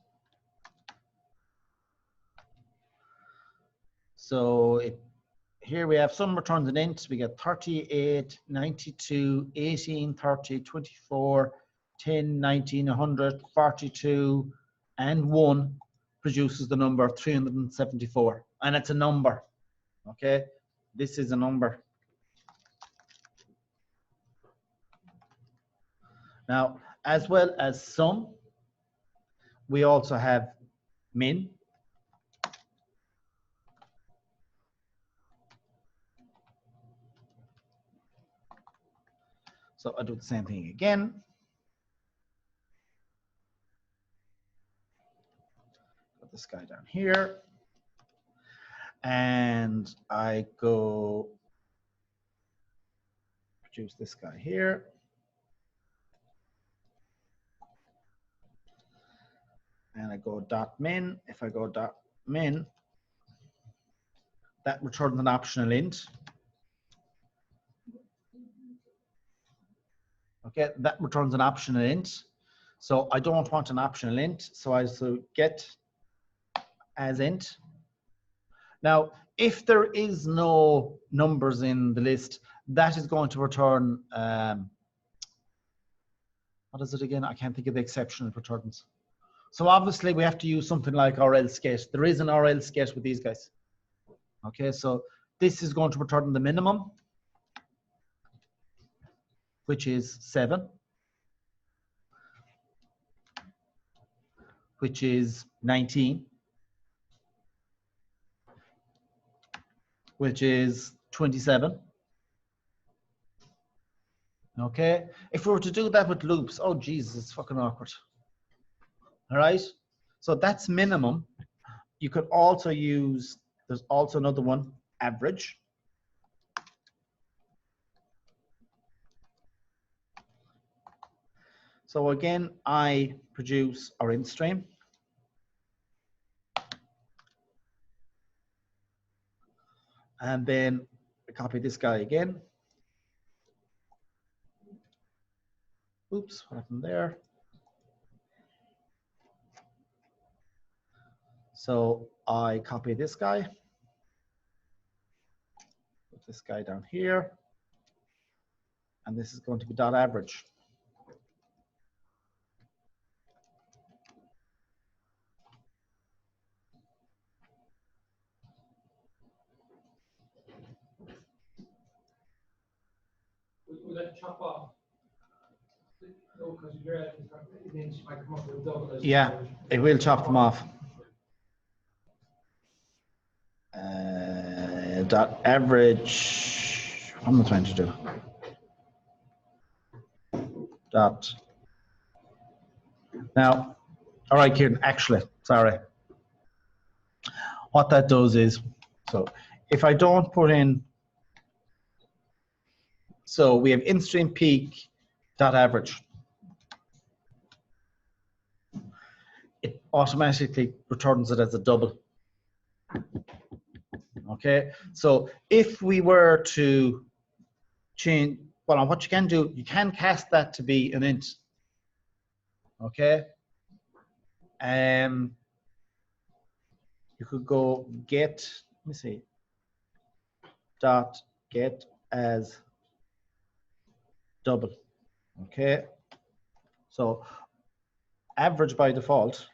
So here we have sum returns an int. We get 38, 92, 18, 30, 24, 10, 19, 100, 42, and 1 produces the number 374. And it's a number. Okay? This is a number. Now, as well as sum, we also have min. So I do the same thing again. Put this guy down here. And I go produce this guy here. And I go dot min. If I go dot min, that returns an optional int. Okay, that returns an optional int. So I don't want an optional int. So I get as int. Now, if there is no numbers in the list, that is going to return, what is it again? I can't think of the exception it returns. So obviously we have to use something like or else get. There is an or else get with these guys. Okay, so this is going to return the minimum, which is 7, which is 19, which is 27. Okay, if we were to do that with loops, oh Jesus, it's fucking awkward. All right, so that's minimum. You could also use, there's also another one, average. So again, I produce our int stream. And then I copy this guy again. Oops, what happened there? So I copy this guy. Put this guy down here. And this is going to be dot average. Will that chop off? No, because you're at it means you might come up with double. Yeah, it will chop them off. Dot average. What am I trying to do? Dot. Now, all right, Kieran, actually, sorry. What that does is, so if I don't put in So we have Intstream peak dot average. It automatically returns it as a double. Okay, so if we were to change, well, what you can do, you can cast that to be an int. Okay, you could go get, let me see, dot get as double. Okay, so average by default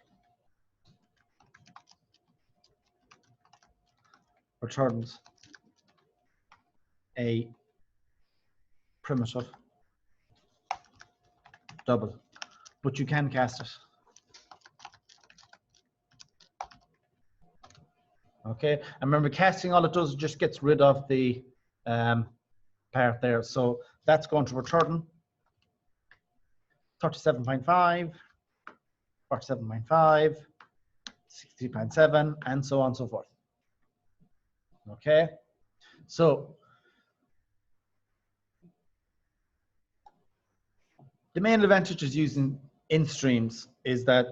returns a primitive double, but you can cast it. Okay, and remember, casting, all it does is just gets rid of the part there. So that's going to return 37.5, 47.5, 60.7, and so on and so forth. Okay, so the main advantage of using int streams is that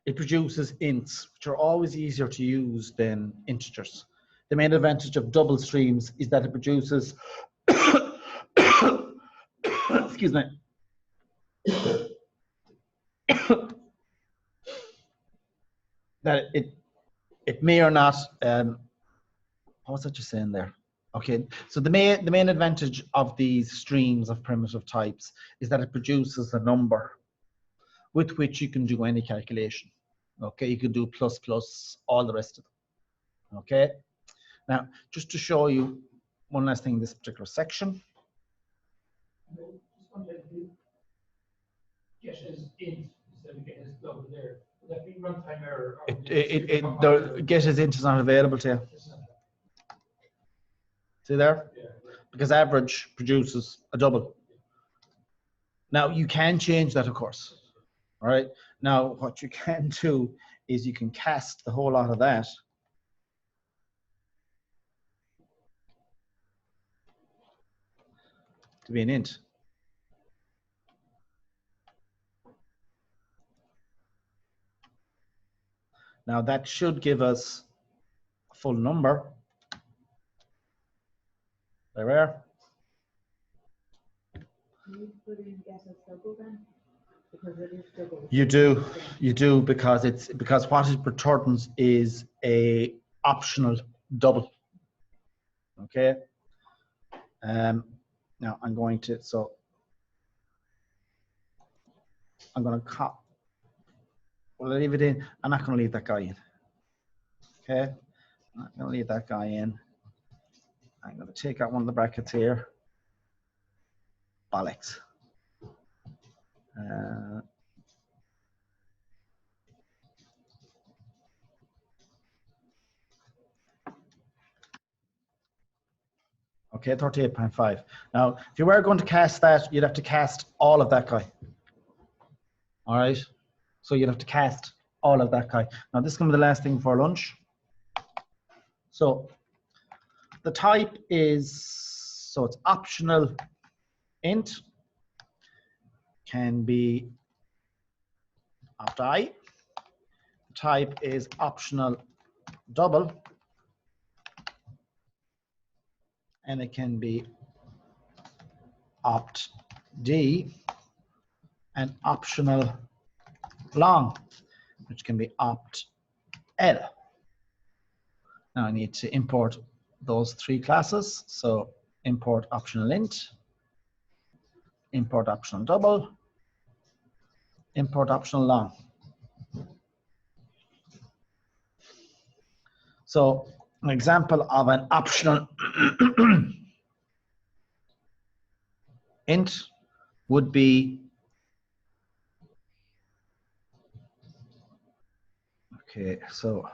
it produces ints, which are always easier to use than integers. The main advantage of double streams is that it produces, excuse me, that it may or not, what was I just saying there? Okay, so the main advantage of these streams of primitive types is that it produces a number with which you can do any calculation. Okay, you can do plus plus, all the rest of them. Okay, now just to show you one last thing in this particular section. Just one thing, get as int instead of get as double there. Would that be runtime error? Get as int is not available to you. See there? Yeah. Because average produces a double. Now you can change that, of course. All right. Now what you can do is you can cast the whole lot of that to be an int. Now that should give us a full number. There we are. Can you put in get as double then? Because it is double. You do, because what it returns is a optional double. Okay. Now I'm going to, so I'm going to well, I'll leave it in. I'm not going to leave that guy in. Okay. I'm not going to leave that guy in. I'm going to take out one of the brackets here. Bollocks. Okay, 38.5. Now, if you were going to cast that, you'd have to cast all of that guy. All right. So you'd have to cast all of that guy. Now, this is going to be the last thing for lunch. So the type is, so it's optional int, can be opt_I. Type is optional double, and it can be opt_D, and optional long, which can be opt_L. Now I need to import those three classes. So import optional int, import optional double, import optional long. So an example of an optional int would be, okay, so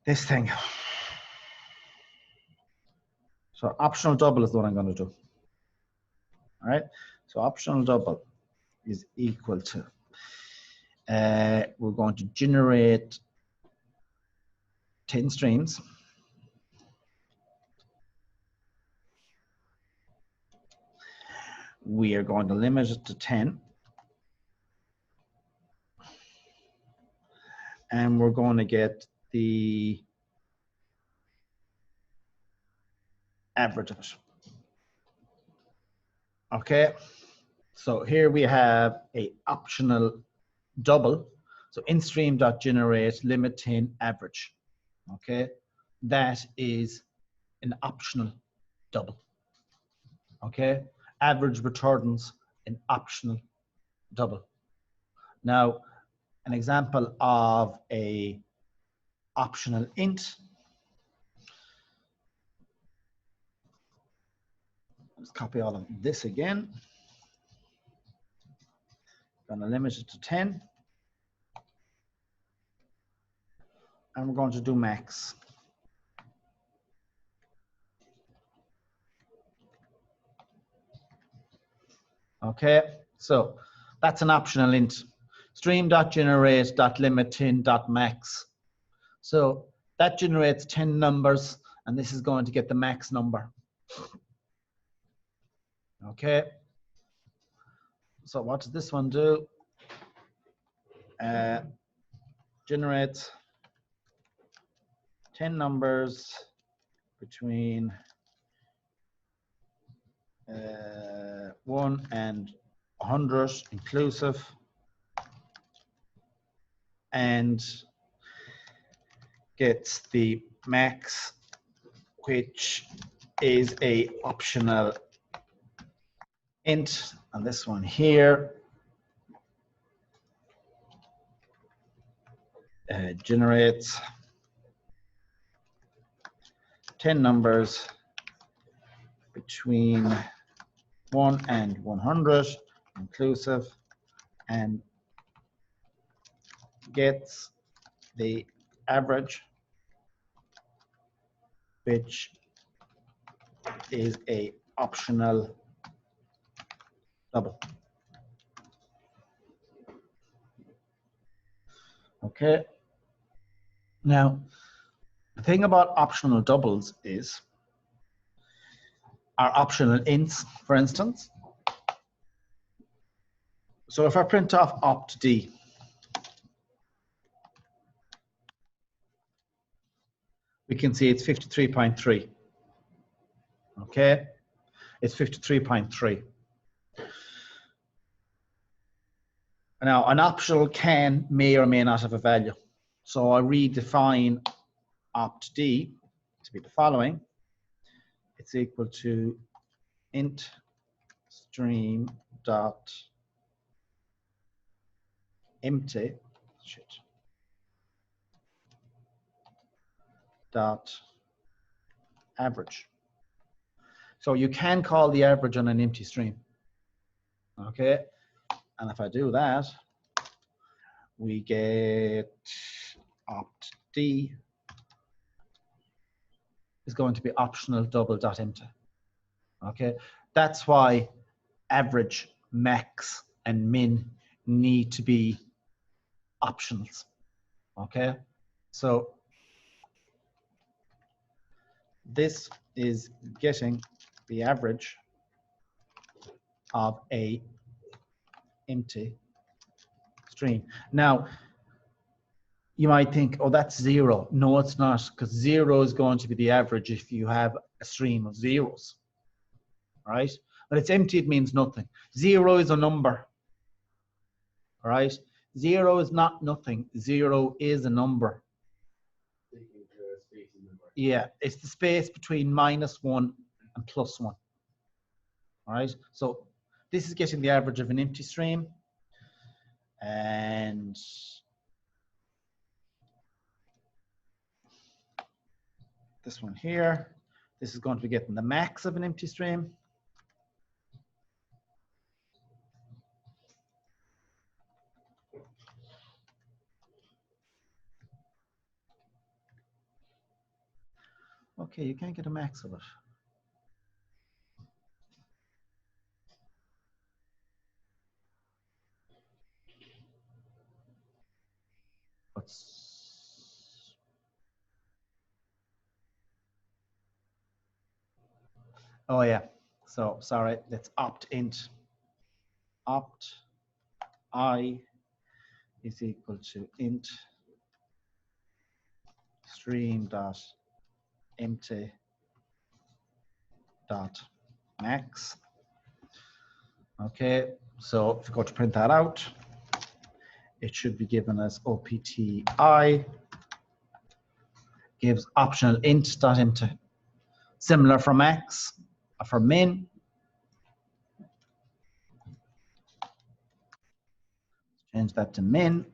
this thing. So optional double is what I'm going to do. All right, so optional double is equal to, we're going to generate 10 streams. we are going to limit it to 10. And we're going to get the average of it. Okay, so here we have a optional double. So Intstream.generate limit 10 average. Okay, that is an optional double. Okay, average returns an optional double. Now, an example of a optional int. Let's copy all of this again. Going to limit it to 10. And we're going to do max. Okay, so that's an optional int. Stream.generate.limit10.max. So that generates 10 numbers, and this is going to get the max number. Okay, so what does this one do? Generates 10 numbers between 1 and 100 inclusive, and gets the max, which is a optional int, and this one here generates 10 numbers between 1 and 100 inclusive, and gets the average, which is a optional double. Okay. Now, the thing about optional doubles is our optional ints, for instance. So if I print off opt_d, we can see it's 53.3. Okay, it's 53.3. Now, an optional may or may not have a value. So I redefine opt_d to be the following. It's equal to int stream dot empty dot average. So you can call the average on an empty stream. Okay, and if I do that, we get opt_d is going to be optional double dot empty. Okay, that's why average, max, and min need to be optionals. Okay, so this is getting the average of a empty stream. Now, you might think, oh, that's 0. No, it's not, because 0 is going to be the average if you have a stream of zeros, right? But it's empty, it means nothing. 0 is a number, right? 0 is not nothing. 0 is a number. Yeah, it's the space between -1 and +1. All right, so this is getting the average of an empty stream, and this one here, this is going to be getting the max of an empty stream. Okay, you can't get a max of it. Oh yeah, so sorry, let's opt int. opt I is equal to int stream dot empty dot max. Okay, so if you go to print that out, it should be given as opti gives optional int dot empty. Similar for max, for min. Change that to min.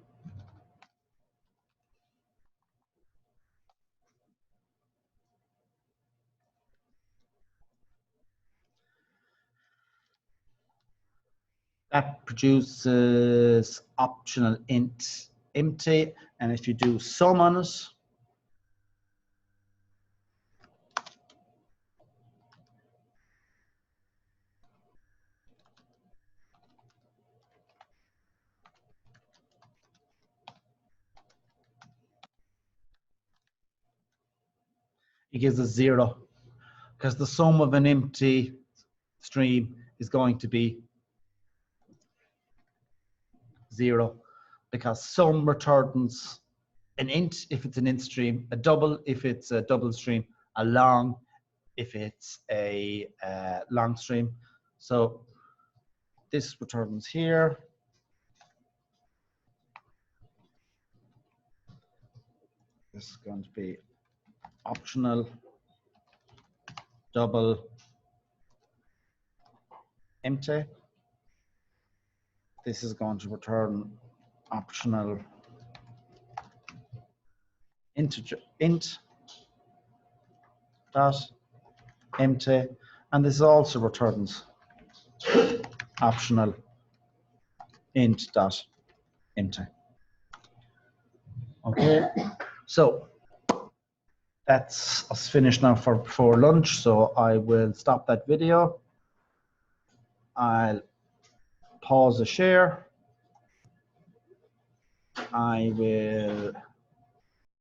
That produces optional int empty, and if you do sum on it, it gives us 0, because the sum of an empty stream is going to be 0, because sum returns an int if it's an int stream, a double if it's a double stream, a long if it's a long stream. So this returns here. This is going to be optional double empty. This is going to return optional integer int dot empty, and this also returns optional int dot empty. Okay, so that's us finished now for lunch. So I will stop that video. I'll pause the share. I will